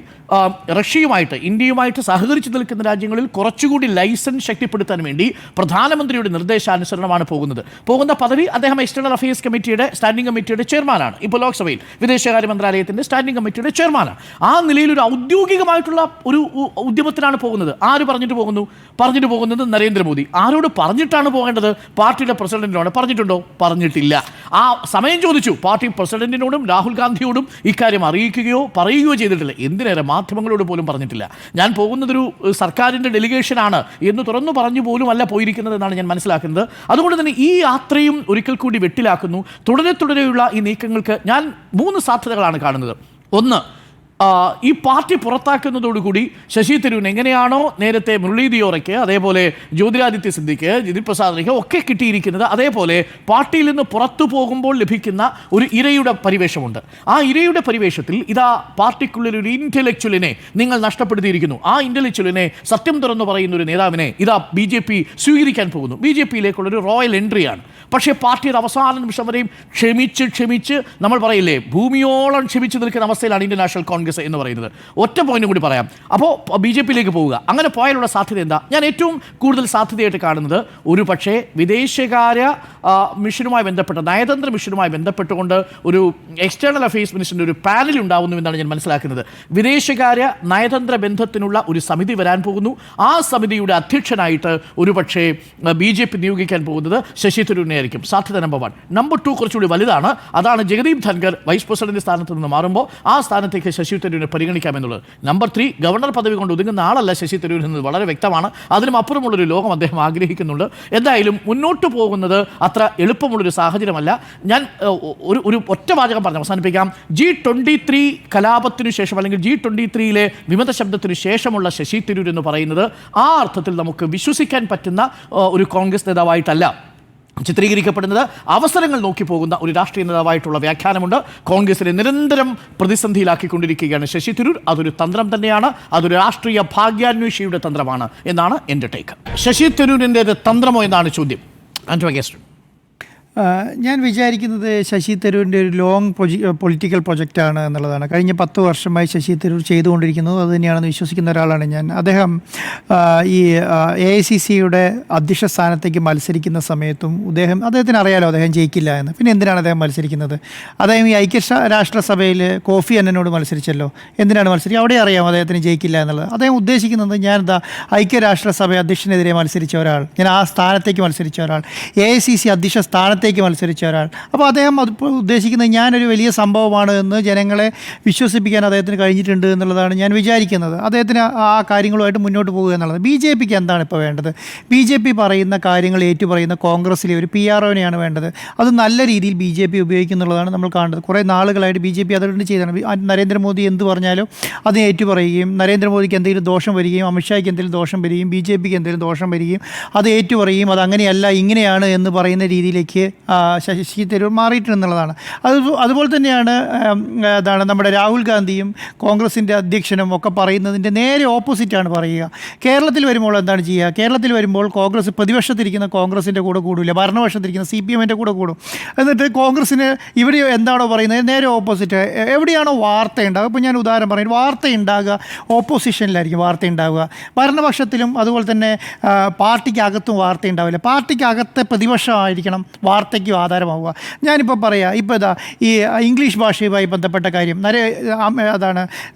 [SPEAKER 2] റഷ്യയുമായിട്ട് ഇന്ത്യയുമായിട്ട് സഹകരിച്ച് നിൽക്കുന്ന രാജ്യങ്ങളിൽ കുറച്ചുകൂടി ലൈസൻസ് ശക്തിപ്പെടുത്താൻ വേണ്ടി പ്രധാനമന്ത്രിയുടെ നിർദ്ദേശാനുസരണമാണ് പോകുന്ന പദവി അദ്ദേഹം എക്സ്റ്റേണൽ അഫയേഴ്സ് കമ്മിറ്റിയുടെ സ്റ്റാൻഡിംഗ് കമ്മിറ്റിയുടെ ചെയർമാനാണ്. ഇപ്പോൾ ലോക്സഭയിൽ വിദേശകാര്യ മന്ത്രാലയത്തിൻ്റെ സ്റ്റാൻഡിംഗ് കമ്മിറ്റിയുടെ ചെയർമാനാണ്. ആ നിലയിൽ ഒരു ഔദ്യോഗികമായിട്ടുള്ള ഒരു ഉദ്യമത്തിനാണ് പോകുന്നത്. ആര് പറഞ്ഞിട്ട് പോകുന്നത് നരേന്ദ്രമോദി. ആരോട് പറഞ്ഞിട്ടാണ് പോകേണ്ടത്? പാർട്ടിയുടെ പ്രസിഡന്റിനോട്. പറഞ്ഞിട്ടുണ്ടോ? പറഞ്ഞിട്ടില്ല. ആ സമയം ചോദിച്ചു. പാർട്ടി പ്രസിഡന്റിനോടും രാഹുൽ ഗാന്ധിയോടും ഇക്കാര്യം അറിയിക്കുകയോ പറയുകയോ ചെയ്തിട്ടില്ല. എന്തിനേറെ മാധ്യമങ്ങളോട് പോലും പറഞ്ഞിട്ടില്ല. ഞാൻ പോകുന്നതൊരു സർക്കാരിൻ്റെ ഡെലിഗേഷനാണ് എന്ന് തുറന്നു പറഞ്ഞു പോലും അല്ല പോയിരിക്കുന്നത് എന്നാണ് ഞാൻ മനസ്സിലാക്കുന്നത്. അതുകൊണ്ട് തന്നെ ഈ യാത്രയും ഒരിക്കൽ കൂടി വെട്ടിലാക്കുന്നു. തുടരെയുള്ള ഈ നീക്കങ്ങൾക്ക് ഞാൻ 3 സാധ്യതകളാണ് കാണുന്നത്. ഒന്ന്, ഈ പാർട്ടി പുറത്താക്കുന്നതോടുകൂടി ശശി തരൂരിന് എങ്ങനെയാണോ നേരത്തെ മുരളി ദിയോറയ്ക്ക്, അതേപോലെ ജ്യോതിരാദിത്യ സിന്ധ്യയ്ക്ക്, ജിതിൻ പ്രസാദിന് ഒക്കെ കിട്ടിയിരിക്കുന്നത്, അതേപോലെ പാർട്ടിയിൽ നിന്ന് പുറത്തു പോകുമ്പോൾ ലഭിക്കുന്ന ഒരു ഇരയുടെ പരിവേഷമുണ്ട്. ആ ഇരയുടെ പരിവേഷത്തിൽ ഇതാ പാർട്ടിക്കുള്ളിൽ ഒരു ഇൻ്റലക്ച്വലിനെ നിങ്ങൾ നഷ്ടപ്പെടുത്തിയിരിക്കുന്നു. ആ ഇൻ്റലക്ച്വലിനെ സത്യം തുറന്നു പറയുന്ന ഒരു നേതാവിനെ ഇതാ BJP സ്വീകരിക്കാൻ പോകുന്നു. BJPയിലേക്കുള്ളൊരു റോയൽ എൻട്രിയാണ്. പക്ഷേ പാർട്ടിയുടെ അവസാന നിമിഷം വരെയും ക്ഷമിച്ച് നമ്മൾ പറയില്ലേ, ഭൂമിയോളം ക്ഷമിച്ച് നിൽക്കുന്ന അവസ്ഥയിലാണ് ഇന്ത്യൻ നാഷണൽ കോൺഗ്രസ് എന്ന് പറയുന്നത്. ഒറ്റ പോയിന്റ് കൂടി പറയാം. അപ്പോൾ BJPയിലേക്ക് പോവുക. അങ്ങനെ പോയാലുള്ള സാധ്യത എന്താ? ഞാൻ ഏറ്റവും കൂടുതൽ സാധ്യതയായിട്ട് കാണുന്നത് ഒരു പക്ഷേ വിദേശകാര്യ മിഷനുമായി ബന്ധപ്പെട്ട, നയതന്ത്ര മിഷനുമായി ബന്ധപ്പെട്ടുകൊണ്ട് ഒരു എക്സ്റ്റേണൽ അഫയേഴ്സ് മിനിസ്റ്ററിൻ്റെ ഒരു പാനൽ ഉണ്ടാവുന്നു എന്നാണ് ഞാൻ മനസ്സിലാക്കുന്നത്. വിദേശകാര്യ നയതന്ത്ര ബന്ധത്തിനുള്ള ഒരു സമിതി വരാൻ പോകുന്നു. ആ സമിതിയുടെ അധ്യക്ഷനായിട്ട് ഒരു പക്ഷേ BJP നിയോഗിക്കാൻ പോകുന്നത് ശശി തരൂരിനെ ആയിരിക്കും. സാധ്യത നമ്പർ 1. നമ്പർ 2 കുറച്ചുകൂടി വലുതാണ്. അതാണ് ജഗദീപ് ധൻഖർ വൈസ് പ്രസിഡന്റ് സ്ഥാനത്ത് നിന്ന് മാറുമ്പോൾ ആ സ്ഥാനത്തേക്ക് ശശി തരൂരിനെ പരിഗണിക്കാമെന്നുള്ളത്. നമ്പർ 3, ഗവർണർ പദവി കൊണ്ട് ഒതുങ്ങുന്ന ആളല്ല ശശി തരൂർ എന്നത് വളരെ വ്യക്തമാണ്. അതിനും അപ്പുറമുള്ളൊരു ലോകം അദ്ദേഹം ആഗ്രഹിക്കുന്നുണ്ട്. എന്തായാലും മുന്നോട്ട് പോകുന്നത് അത്ര എളുപ്പമുള്ളൊരു സാഹചര്യമല്ല. ഞാൻ ഒരു ഒറ്റ വാചകം പറഞ്ഞ് അവസാനിപ്പിക്കാം. G23 കലാപത്തിനു ശേഷം, അല്ലെങ്കിൽ G23യിലെ വിമത ശബ്ദത്തിനു ശേഷമുള്ള ശശി തരൂർ എന്ന് പറയുന്നത് ആ അർത്ഥത്തിൽ നമുക്ക് വിശ്വസിക്കാൻ പറ്റുന്ന ഒരു കോൺഗ്രസ് നേതാവായിട്ടല്ല ചിത്രീകരിക്കപ്പെടുന്നത്. അവസരങ്ങൾ നോക്കി പോകുന്ന ഒരു രാഷ്ട്രീയ നേതാവായിട്ടുള്ള വ്യാഖ്യാനമുണ്ട്. കോൺഗ്രസിനെ നിരന്തരം പ്രതിസന്ധിയിലാക്കിക്കൊണ്ടിരിക്കുകയാണ് ശശി തരൂർ. അതൊരു തന്ത്രം തന്നെയാണ്. അതൊരു രാഷ്ട്രീയ ഭാഗ്യാന്വേഷിയുടെ തന്ത്രമാണ് എന്നാണ് എൻ്റെ ടേക്ക്. ശശി തരൂരിൻ്റേത് തന്ത്രമോ എന്നാണ് ചോദ്യം. ആൻഡ് ഗസ്റ്റ്
[SPEAKER 8] ഞാൻ വിചാരിക്കുന്നത് ശശി തരൂരിൻ്റെ ഒരു ലോങ് പൊളിറ്റിക്കൽ പ്രൊജക്റ്റാണ് എന്നുള്ളതാണ്. കഴിഞ്ഞ 10 വർഷമായി ശശി തരൂർ ചെയ്തുകൊണ്ടിരിക്കുന്നത് അത് തന്നെയാണെന്ന് വിശ്വസിക്കുന്ന ഒരാളാണ് ഞാൻ. അദ്ദേഹം ഈ AICCയുടെ അധ്യക്ഷ സ്ഥാനത്തേക്ക് മത്സരിക്കുന്ന സമയത്തും അദ്ദേഹത്തിന് അറിയാലോ അദ്ദേഹം ജയിക്കില്ല എന്ന്. പിന്നെ എന്തിനാണ് അദ്ദേഹം മത്സരിക്കുന്നത്? അദ്ദേഹം ഈ ഐക്യരാഷ്ട്രസഭയിൽ കോഫി അന്നനോട് മത്സരിച്ചല്ലോ. എന്തിനാണ് മത്സരിക്കുക? അവിടെ അറിയാം അദ്ദേഹത്തിന് ജയിക്കില്ല എന്നുള്ളത്. അദ്ദേഹം ഉദ്ദേശിക്കുന്നത് ഞാൻ ഐക്യരാഷ്ട്രസഭ അധ്യക്ഷനെതിരെ മത്സരിച്ച ഒരാൾ, ഞാൻ ആ സ്ഥാനത്തേക്ക് മത്സരിച്ച ഒരാൾ, AICC അധ്യക്ഷ സ്ഥാനത്തേക്ക് മത്സരിച്ച ഒരാൾ. അപ്പോൾ അദ്ദേഹം അത് ഉദ്ദേശിക്കുന്നത് ഞാനൊരു വലിയ സംഭവമാണ് എന്ന് ജനങ്ങളെ വിശ്വസിപ്പിക്കാൻ അദ്ദേഹത്തിന് കഴിഞ്ഞിട്ടുണ്ട് എന്നുള്ളതാണ് ഞാൻ വിചാരിക്കുന്നത്. അദ്ദേഹത്തിന് ആ കാര്യങ്ങളുമായിട്ട് മുന്നോട്ട് പോകുക എന്നുള്ളത്. BJPക്ക് എന്താണ് ഇപ്പോൾ വേണ്ടത്? BJP പറയുന്ന കാര്യങ്ങൾ ഏറ്റുപറയുന്ന കോൺഗ്രസ്സിലെ ഒരു PROനെയാണ് വേണ്ടത്. അത് നല്ല രീതിയിൽ BJP ഉപയോഗിക്കുന്നുള്ളതാണ് നമ്മൾ കാണുന്നത്. കുറേ നാളുകളായിട്ട് BJP അതുകൊണ്ട് ചെയ്താണ്. നരേന്ദ്രമോദി എന്ത് പറഞ്ഞാലും അത് ഏറ്റുപറയുകയും, നരേന്ദ്രമോദിക്ക് എന്തെങ്കിലും ദോഷം വരികയും, അമിത്ഷായ്ക്ക് എന്തെങ്കിലും ദോഷം വരികയും, BJPക്ക് എന്തെങ്കിലും ദോഷം വരികയും അത് ഏറ്റുപറയുകയും അത് അങ്ങനെയല്ല ഇങ്ങനെയാണ് എന്ന് പറയുന്ന രീതിയിലേക്ക് ശശി തരൂർ മാറിയിട്ടുണ്ടെന്നുള്ളതാണ്. അതുപോലെ തന്നെയാണ് നമ്മുടെ രാഹുൽ ഗാന്ധിയും കോൺഗ്രസിൻ്റെ അധ്യക്ഷനും ഒക്കെ പറയുന്നതിൻ്റെ നേരെ ഓപ്പോസിറ്റാണ് പറയുക. കേരളത്തിൽ വരുമ്പോൾ എന്താണ് ചെയ്യുക? കേരളത്തിൽ വരുമ്പോൾ കോൺഗ്രസ് പ്രതിപക്ഷത്തിരിക്കുന്ന കോൺഗ്രസിൻ്റെ കൂടെ കൂടില്ല, ഭരണപക്ഷത്തിരിക്കുന്ന CPMൻ്റെ കൂടെ കൂടും. എന്നിട്ട് കോൺഗ്രസ്സിന് ഇവിടെ എന്താണോ പറയുന്നത് നേരെ ഓപ്പോസിറ്റ്. എവിടെയാണോ വാർത്ത ഉണ്ടാകുക, ഇപ്പോൾ ഞാൻ ഉദാഹരണം പറയും, വാർത്ത ഉണ്ടാകുക ഓപ്പോസിഷനിലായിരിക്കും വാർത്ത ഉണ്ടാവുക. ഭരണപക്ഷത്തിലും അതുപോലെ തന്നെ പാർട്ടിക്കകത്തും വാർത്ത ഉണ്ടാവില്ല. പാർട്ടിക്കകത്തെ പ്രതിപക്ഷമായിരിക്കണം വാർത്തയ്ക്കും ആധാരമാവുക. ഞാനിപ്പോൾ പറയാം, ഇപ്പോൾ ഇതാ ഈ ഇംഗ്ലീഷ് ഭാഷയുമായി ബന്ധപ്പെട്ട കാര്യം അതാണ്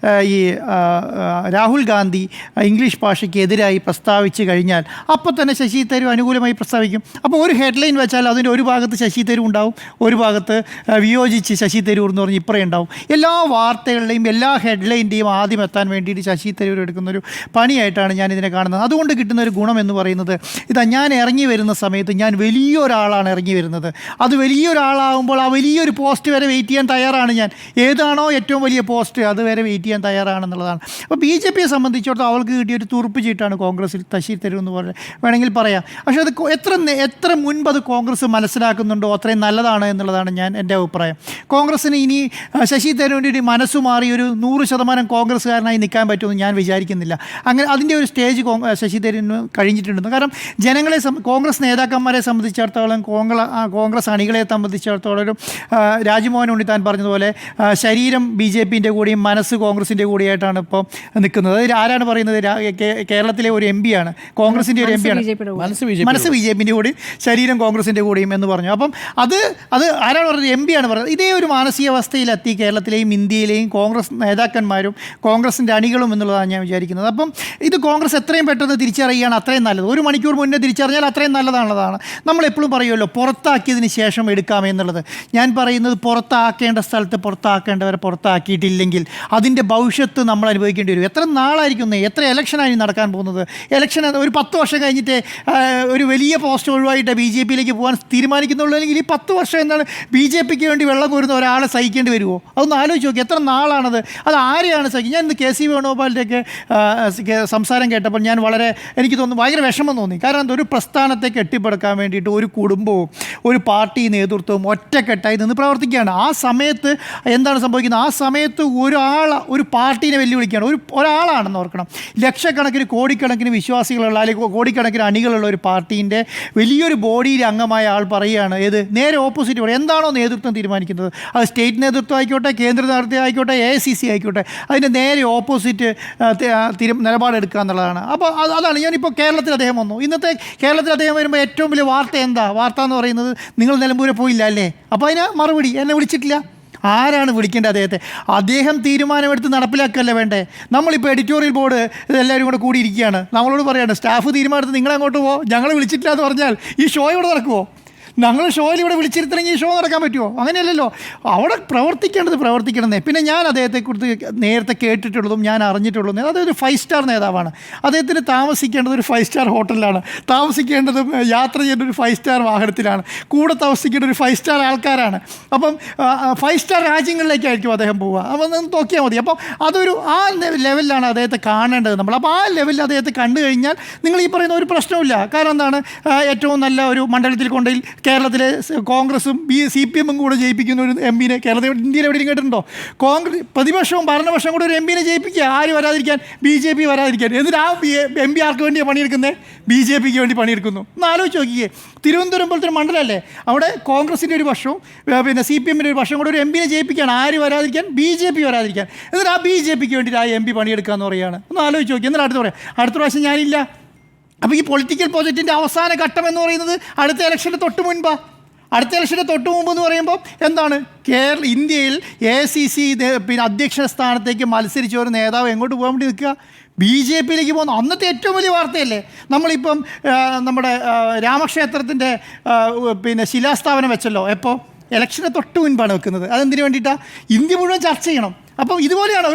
[SPEAKER 8] ഈ രാഹുൽ ഗാന്ധി ഇംഗ്ലീഷ് ഭാഷയ്ക്ക് എതിരായി പ്രസ്താവിച്ച് കഴിഞ്ഞാൽ അപ്പോൾ തന്നെ ശശി തരൂർ അനുകൂലമായി പ്രസ്താവിക്കും. അപ്പോൾ ഒരു ഹെഡ്ലൈൻ വെച്ചാൽ അതിൻ്റെ ഒരു ഭാഗത്ത് ശശി തരൂർ ഉണ്ടാവും, ഒരു ഭാഗത്ത് വിയോജിച്ച് ശശി തരൂർ എന്ന് പറഞ്ഞ് ഇപ്പറേ ഉണ്ടാവും. എല്ലാ വാർത്തകളുടെയും എല്ലാ ഹെഡ്ലൈൻ്റെയും ആദ്യം എത്താൻ വേണ്ടിയിട്ട് ശശി തരൂർ എടുക്കുന്നൊരു പണിയായിട്ടാണ് ഞാൻ ഇതിനെ കാണുന്നത്. അതുകൊണ്ട് കിട്ടുന്ന ഒരു ഗുണം എന്ന് പറയുന്നത്, ഇതാ ഞാൻ ഇറങ്ങി വരുന്ന സമയത്ത് ഞാൻ വലിയൊരാളാണ് ഇറങ്ങി വരുന്നത്, പറയുന്നത്. അത് വലിയൊരാളാകുമ്പോൾ ആ വലിയൊരു പോസ്റ്റ് വരെ വെയിറ്റ് ചെയ്യാൻ തയ്യാറാണ് ഞാൻ. ഏതാണോ ഏറ്റവും വലിയ പോസ്റ്റ് അതുവരെ വെയിറ്റ് ചെയ്യാൻ തയ്യാറാണെന്നുള്ളതാണ്. അപ്പോൾ BJPയെ സംബന്ധിച്ചിടത്തോളം അവൾക്ക് കിട്ടിയൊരു തുറുപ്പ് ചീട്ടാണ് കോൺഗ്രസിൽ ശശി തരൂർ എന്ന് വേണമെങ്കിൽ പറയാം. പക്ഷേ അത് എത്ര മുൻപ് അത് കോൺഗ്രസ് മനസ്സിലാക്കുന്നുണ്ടോ അത്രയും നല്ലതാണ് എന്നുള്ളതാണ് എൻ്റെ അഭിപ്രായം. കോൺഗ്രസ്സിന് ഇനി ശശി തരൂരിൻ്റെ ഒരു മനസ്സ് മാറി ഒരു 100% കോൺഗ്രസ്സുകാരനായി നിൽക്കാൻ പറ്റുമെന്ന് ഞാൻ വിചാരിക്കുന്നില്ല. അങ്ങനെ അതിൻ്റെ ഒരു സ്റ്റേജ് ശശി തരൂരിന് കഴിഞ്ഞിട്ടുണ്ടെന്ന്. കാരണം ജനങ്ങളെ കോൺഗ്രസ് നേതാക്കന്മാരെ സംബന്ധിച്ചിടത്തോളം കോൺഗ്രസ് അണികളെ സംബന്ധിച്ചിടത്തോളം രാജ്മോഹൻ ഉണ്ണിത്താൻ പറഞ്ഞതുപോലെ ശരീരം BJPൻ്റെ കൂടെയും മനസ്സ് കോൺഗ്രസിൻ്റെ കൂടെയായിട്ടാണ് ഇപ്പോൾ നിൽക്കുന്നത്. അത് ആരാണ് പറയുന്നത്? കേരളത്തിലെ ഒരു MP ആണ്, കോൺഗ്രസിൻ്റെ ഒരു MP ആണ്. മനസ്സ് BJPൻ്റെ കൂടെയും ശരീരം കോൺഗ്രസിൻ്റെ കൂടെയും എന്ന് പറഞ്ഞു. അപ്പം അത് ആരാണ് പറഞ്ഞത്? MP ആണ് പറഞ്ഞത്. ഇതേ ഒരു മാനസികാവസ്ഥയിലെത്തി കേരളത്തിലെയും ഇന്ത്യയിലെയും കോൺഗ്രസ് നേതാക്കന്മാരും കോൺഗ്രസിൻ്റെ അണികളും എന്നുള്ളതാണ് ഞാൻ വിചാരിക്കുന്നത്. അപ്പം ഇത് കോൺഗ്രസ് എത്രയും പെട്ടെന്ന് തിരിച്ചറിയുകയാണ് അത്രയും നല്ലത്. 1 മണിക്കൂർ മുന്നേ തിരിച്ചറിഞ്ഞാൽ അത്രയും നല്ലതാണതാണ്. നമ്മളെപ്പോഴും പറയുമല്ലോ പുറത്താക്കിയതിന് ശേഷം എടുക്കാമെന്നുള്ളത്. ഞാൻ പറയുന്നത് പുറത്താക്കേണ്ട സ്ഥലത്ത് പുറത്താക്കേണ്ടവരെ പുറത്താക്കിയിട്ടില്ലെങ്കിൽ അതിൻ്റെ ഭവിഷ്യത്ത് നമ്മൾ അനുഭവിക്കേണ്ടി വരും. എത്ര നാളായിരിക്കും, എത്ര ഇലക്ഷനായി നടക്കാൻ പോകുന്നത്? ഇലക്ഷൻ ഒരു 10 വർഷം കഴിഞ്ഞിട്ട് ഒരു വലിയ പോസ്റ്റ് ഒഴിവായിട്ട് BJPയിലേക്ക് പോകാൻ തീരുമാനിക്കുന്നുള്ളൂ. അല്ലെങ്കിൽ ഈ 10 വർഷം എന്താണ് BJPക്ക് വേണ്ടി വെള്ളം കോരുന്ന ഒരാളെ സഹിക്കേണ്ടി വരുമോ? അതൊന്ന് ആലോചിച്ച് നോക്കി. എത്ര നാളാണത്? അത് ആരെയാണ് സഹിക്കുക? ഞാൻ ഇന്ന് KC വേണുഗോപാലിൻ്റെയൊക്കെ സംസാരം കേട്ടപ്പോൾ ഞാൻ എനിക്ക് തോന്നുന്നു ഭയങ്കര വിഷമം തോന്നി. കാരണം ഒരു പ്രസ്ഥാനത്തെ കെട്ടിപ്പടുക്കാൻ വേണ്ടിയിട്ട് ഒരു കുടുംബവും ഒരു പാർട്ടി നേതൃത്വവും ഒറ്റക്കെട്ടായി നിന്ന് പ്രവർത്തിക്കുകയാണ്. ആ സമയത്ത് എന്താണ് സംഭവിക്കുന്നത്? ആ സമയത്ത് ഒരു പാർട്ടീനെ വെല്ലുവിളിക്കുകയാണ്. ഒരാളാണെന്ന് ഓർക്കണം. ലക്ഷക്കണക്കിന് കോടിക്കണക്കിന് വിശ്വാസികളുള്ള അല്ലെങ്കിൽ കോടിക്കണക്കിന് അണികളുള്ള ഒരു പാർട്ടീൻ്റെ വലിയൊരു ബോഡിയിലെ അംഗമായ ആൾ പറയുകയാണ് നേരെ ഓപ്പോസിറ്റ് പറയും. എന്താണോ നേതൃത്വം തീരുമാനിക്കുന്നത്, അത് സ്റ്റേറ്റ് നേതൃത്വം ആയിക്കോട്ടെ, കേന്ദ്ര നേതൃത്വം ആയിക്കോട്ടെ, AICC ആയിക്കോട്ടെ, അതിൻ്റെ നേരെ ഓപ്പോസിറ്റ് നിലപാടെടുക്കുക എന്നുള്ളതാണ്. അപ്പോൾ അതാണ് ഞാനിപ്പോൾ കേരളത്തിൽ അദ്ദേഹം വന്നു. ഇന്നത്തെ കേരളത്തിൽ അദ്ദേഹം വരുമ്പോൾ ഏറ്റവും വലിയ വാർത്ത എന്ന് പറയുന്നത് നിങ്ങൾ നിലമ്പൂരെ പോയില്ല അല്ലേ? അപ്പോൾ അതിന് മറുപടി എന്നെ വിളിച്ചിട്ടില്ല. ആരാണ് വിളിക്കേണ്ടത് അദ്ദേഹത്തെ? അദ്ദേഹം തീരുമാനമെടുത്ത് നടപ്പിലാക്കുകയല്ലേ വേണ്ടേ? നമ്മളിപ്പോൾ എഡിറ്റോറിയൽ ബോർഡ് ഇതെല്ലാവരും കൂടെ കൂടിയിരിക്കുകയാണ്. നമ്മളോട് പറയാണ് സ്റ്റാഫ് തീരുമാനമെടുത്ത് നിങ്ങളങ്ങോട്ട് പോകുമോ, ഞങ്ങൾ വിളിച്ചിട്ടില്ല എന്ന് പറഞ്ഞാൽ ഈ ഷോ ഇവിടെ നടക്കുമോ? ഞങ്ങൾ ഷോയിൽ ഇവിടെ വിളിച്ചിരുത്തണമെങ്കിൽ ഈ ഷോ നടക്കാൻ പറ്റുമോ? അങ്ങനെയല്ലല്ലോ. അവിടെ പ്രവർത്തിക്കണമെന്നേ. പിന്നെ ഞാൻ അദ്ദേഹത്തെക്കുറിച്ച് നേരത്തെ കേട്ടിട്ടുള്ളതും ഞാൻ അറിഞ്ഞിട്ടുള്ളതും അതൊരു 5 സ്റ്റാർ നേതാവാണ്. അദ്ദേഹത്തിന് താമസിക്കേണ്ടത് ഒരു 5 സ്റ്റാർ ഹോട്ടലിലാണ്, താമസിക്കേണ്ടതും യാത്ര ചെയ്യേണ്ട ഒരു 5 സ്റ്റാർ വാഹനത്തിലാണ്, കൂടെ താമസിക്കേണ്ട ഒരു 5 സ്റ്റാർ ആൾക്കാരാണ്. അപ്പം 5 സ്റ്റാർ രാജ്യങ്ങളിലേക്കായിരിക്കും അദ്ദേഹം പോവുക. അപ്പം നോക്കിയാൽ മതി. അപ്പം ആ ലെവലിലാണ് അദ്ദേഹത്തെ കാണേണ്ടത് നമ്മൾ. അപ്പോൾ ആ ലെവലിൽ അദ്ദേഹത്തെ കണ്ടു കഴിഞ്ഞാൽ നിങ്ങൾ ഈ പറയുന്ന ഒരു പ്രശ്നമില്ല. കാരണം എന്താണ്? ഏറ്റവും നല്ല ഒരു മണ്ഡലത്തിൽ കൊണ്ടുപോയി കേരളത്തിലെ കോൺഗ്രസും CPM കൂടെ ജയിപ്പിക്കുന്ന ഒരു MP-നെ ഇന്ത്യയിൽ എവിടെയും കേട്ടിട്ടുണ്ടോ? പ്രതിപക്ഷവും ഭരണപക്ഷവും കൂടെ ഒരു MP-നെ ജയിപ്പിക്കുക. ആര് വരാതിരിക്കാൻ? BJP വരാതിരിക്കാൻ. എന്നിട്ട് ആ MP ആർക്ക് വേണ്ടിയാണ് പണിയെടുക്കുന്നത്? BJPക്ക് വേണ്ടി പണിയെടുക്കുന്നു. ഒന്ന് ആലോചിച്ച് നോക്കിയേ. തിരുവനന്തപുരം പോലത്തെ ഒരു മണ്ഡലമല്ലേ, അവിടെ കോൺഗ്രസിൻ്റെ ഒരു പക്ഷവും പിന്നെ CPM-ൻ്റെ ഒരു പക്ഷം കൂടെ ഒരു MP-നെ ജയിപ്പിക്കുകയാണ്. ആര് വരാതിരിക്കാൻ? BJP വരാതിരിക്കാൻ. എന്നിട്ട് ആ BJPക്ക് വേണ്ടിയിട്ട് ആ MP പണിയെടുക്കുക എന്ന് പറയുകയാണ്. ഒന്ന് ആലോചിച്ച് നോക്കി. എന്നിട്ട് അടുത്ത പ്രാവശ്യം ഞാനില്ല. അപ്പോൾ ഈ പൊളിറ്റിക്കൽ പ്രോജക്റ്റിൻ്റെ അവസാന ഘട്ടം എന്ന് പറയുന്നത് അടുത്ത ഇലക്ഷൻ്റെ തൊട്ട് മുൻപാണ്. അടുത്ത ഇലക്ഷൻ്റെ തൊട്ട് മുമ്പ് എന്ന് പറയുമ്പോൾ എന്താണ്? ഇന്ത്യയിൽ AICC പിന്നെ അധ്യക്ഷ സ്ഥാനത്തേക്ക് മത്സരിച്ച ഒരു നേതാവ് എങ്ങോട്ട് പോകാൻ വേണ്ടി നിൽക്കുക? BJPയിലേക്ക് പോകുന്നു. അന്നത്തെ ഏറ്റവും വലിയ വാർത്തയല്ലേ. നമ്മളിപ്പം നമ്മുടെ രാമക്ഷേത്രത്തിൻ്റെ പിന്നെ ശിലാസ്ഥാപനം വെച്ചല്ലോ. എപ്പോൾ? ഇലക്ഷന് തൊട്ട് മുൻപാണ് വെക്കുന്നത്. അതെന്തിനു വേണ്ടിയിട്ടാണ്? ഇന്ത്യ മുഴുവൻ ചർച്ച ചെയ്യണം. അപ്പം ഇതുപോലെയാണ്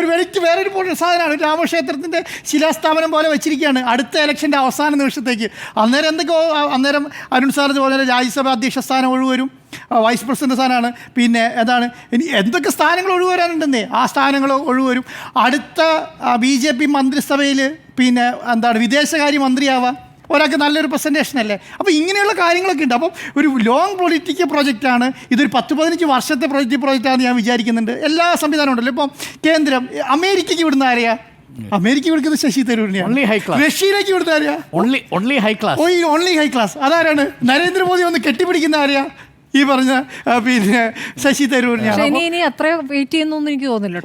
[SPEAKER 8] വേറൊരു സാധനമാണ്. രാമക്ഷേത്രത്തിൻ്റെ ശിലാസ്ഥാപനം പോലെ വെച്ചിരിക്കുകയാണ് അടുത്ത ഇലക്ഷൻ്റെ അവസാന നിമിഷത്തേക്ക്. അന്നേരം അരുൺ സാർ പോലെ രാജ്യസഭ അധ്യക്ഷ സ്ഥാനം ഒഴിവരും, വൈസ് പ്രസിഡന്റ് സ്ഥാനമാണ്. പിന്നെ ഇനി എന്തൊക്കെ സ്ഥാനങ്ങൾ ഒഴിവരാനുണ്ടെന്നേ, ആ സ്ഥാനങ്ങൾ ഒഴിവരും. അടുത്ത BJP മന്ത്രിസഭയിൽ പിന്നെ വിദേശകാര്യ മന്ത്രിയാവാം ഒരാൾക്ക് നല്ലൊരു പ്രസൻറ്റേഷൻ അല്ലേ. അപ്പോൾ ഇങ്ങനെയുള്ള കാര്യങ്ങളൊക്കെ ഉണ്ട്. അപ്പം ഒരു ലോങ് പൊളിറ്റിക്കൽ പ്രോജക്റ്റാണ് ഇതൊരു 10-15 വർഷത്തെ പ്രോജക്റ്റാണെന്ന് ഞാൻ വിചാരിക്കുന്നുണ്ട്. എല്ലാ സംവിധാനവും ഉണ്ടല്ലോ. ഇപ്പം കേന്ദ്രം അമേരിക്കയ്ക്ക് വിടുന്ന ആരെയാ? അമേരിക്ക വിളിക്കുന്നത് ശശി തരൂരിനെയാണ്. റഷ്യയിലേക്ക് വിടുന്ന ആരെയാ? Only high class. അതാരാണ്? നരേന്ദ്രമോദി വന്ന് കെട്ടിപ്പിടിക്കുന്ന ആരെയാ? ഈ പറഞ്ഞ പിന്നെ ശശി തരൂരിനെയാണ്.
[SPEAKER 1] അത്ര വെയിറ്റ് ചെയ്യുന്നു എനിക്ക് തോന്നില്ല.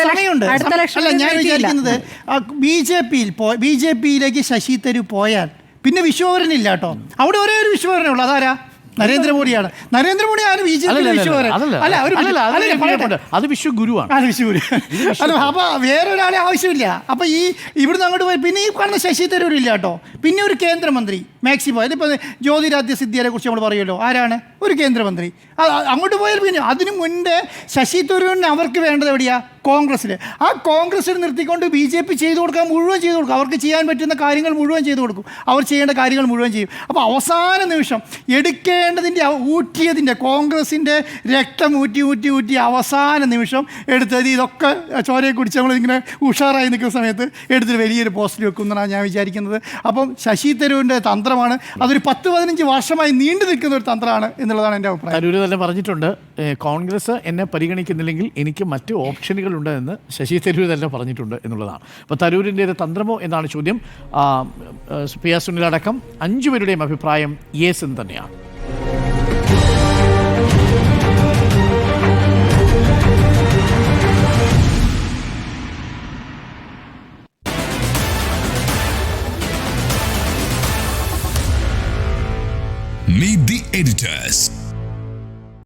[SPEAKER 8] സമയമുണ്ട്. അല്ല, ഞാൻ വിചാരിക്കുന്നത് BJPയിലേക്ക് ശശി തരൂർ പോയാൽ പിന്നെ വിശ്വഭരനില്ല കേട്ടോ. അവിടെ ഒരേ ഒരു വിശ്വഭരനേ ഉള്ളൂ. അതാരാ? നരേന്ദ്രമോദിയാണ്. നരേന്ദ്രമോദിയാണ് BJP വിശ്വഭരൻ.
[SPEAKER 2] അത് വിശ്വഗുരുവാണ്.
[SPEAKER 8] അല്ല, അപ്പോൾ വേറൊരാളെ ആവശ്യമില്ല. അപ്പോൾ ഇവിടുന്ന് അങ്ങോട്ട് പോയി പിന്നെ ഈ കാണുന്ന ശശി തരൂർ ഇല്ല കേട്ടോ. പിന്നെ ഒരു കേന്ദ്രമന്ത്രി മാക്സിമം. അതിപ്പോൾ ജ്യോതിരാദിത്യ സിന്ധ്യയെ കുറിച്ച് നമ്മൾ പറയുമല്ലോ, ആരാണ്? ഒരു കേന്ദ്രമന്ത്രി. അങ്ങോട്ട് പോയാൽ പിന്നെ അതിനു മുൻപേ ശശി തരൂരിന് അവർക്ക് വേണ്ടത് എവിടെയാണ്? കോൺഗ്രസ്സിൽ. ആ കോൺഗ്രസ്സിൽ നിർത്തിക്കൊണ്ട് BJP ചെയ്തു കൊടുക്കാൻ മുഴുവൻ ചെയ്തു കൊടുക്കും. അവർക്ക് ചെയ്യാൻ പറ്റുന്ന കാര്യങ്ങൾ മുഴുവൻ ചെയ്തു കൊടുക്കും. അവർ ചെയ്യേണ്ട കാര്യങ്ങൾ മുഴുവൻ ചെയ്യും. അപ്പോൾ അവസാന നിമിഷം എടുക്കേണ്ടതിൻ്റെ ഊറ്റിയതിൻ്റെ കോൺഗ്രസിൻ്റെ രക്തം ഊറ്റി അവസാന നിമിഷം എടുത്തത് ഇതൊക്കെ ചോരയെ കുടിച്ച് നമ്മളിങ്ങനെ ഉഷാറായി നിൽക്കുന്ന സമയത്ത് എടുത്തിട്ട് വലിയൊരു പോസ്റ്റിൽ വെക്കുന്നതാണ് ഞാൻ വിചാരിക്കുന്നത്. അപ്പം ശശി തരൂരിൻ്റെ തന്ത്രമാണ്, അതൊരു 10-15 വർഷമായി നീണ്ടു നിൽക്കുന്ന ഒരു തന്ത്രമാണ് എന്നുള്ളതാണ് എൻ്റെ അഭിപ്രായം.
[SPEAKER 2] തരൂർ തന്നെ പറഞ്ഞിട്ടുണ്ട്, കോൺഗ്രസ് എന്നെ പരിഗണിക്കുന്നില്ലെങ്കിൽ എനിക്ക് മറ്റ് ഓപ്ഷനുകളുണ്ട് എന്ന് ശശി തരൂർ തന്നെ പറഞ്ഞിട്ടുണ്ട് എന്നുള്ളതാണ്. അപ്പോൾ തരൂരിൻ്റെ തന്ത്രമോ എന്നാണ് ചോദ്യം. പി ആർ സുനിൽ അടക്കം 5 പേരുടെയും അഭിപ്രായം യെസ് എന്ന് തന്നെയാണ്.
[SPEAKER 9] Meet the editors.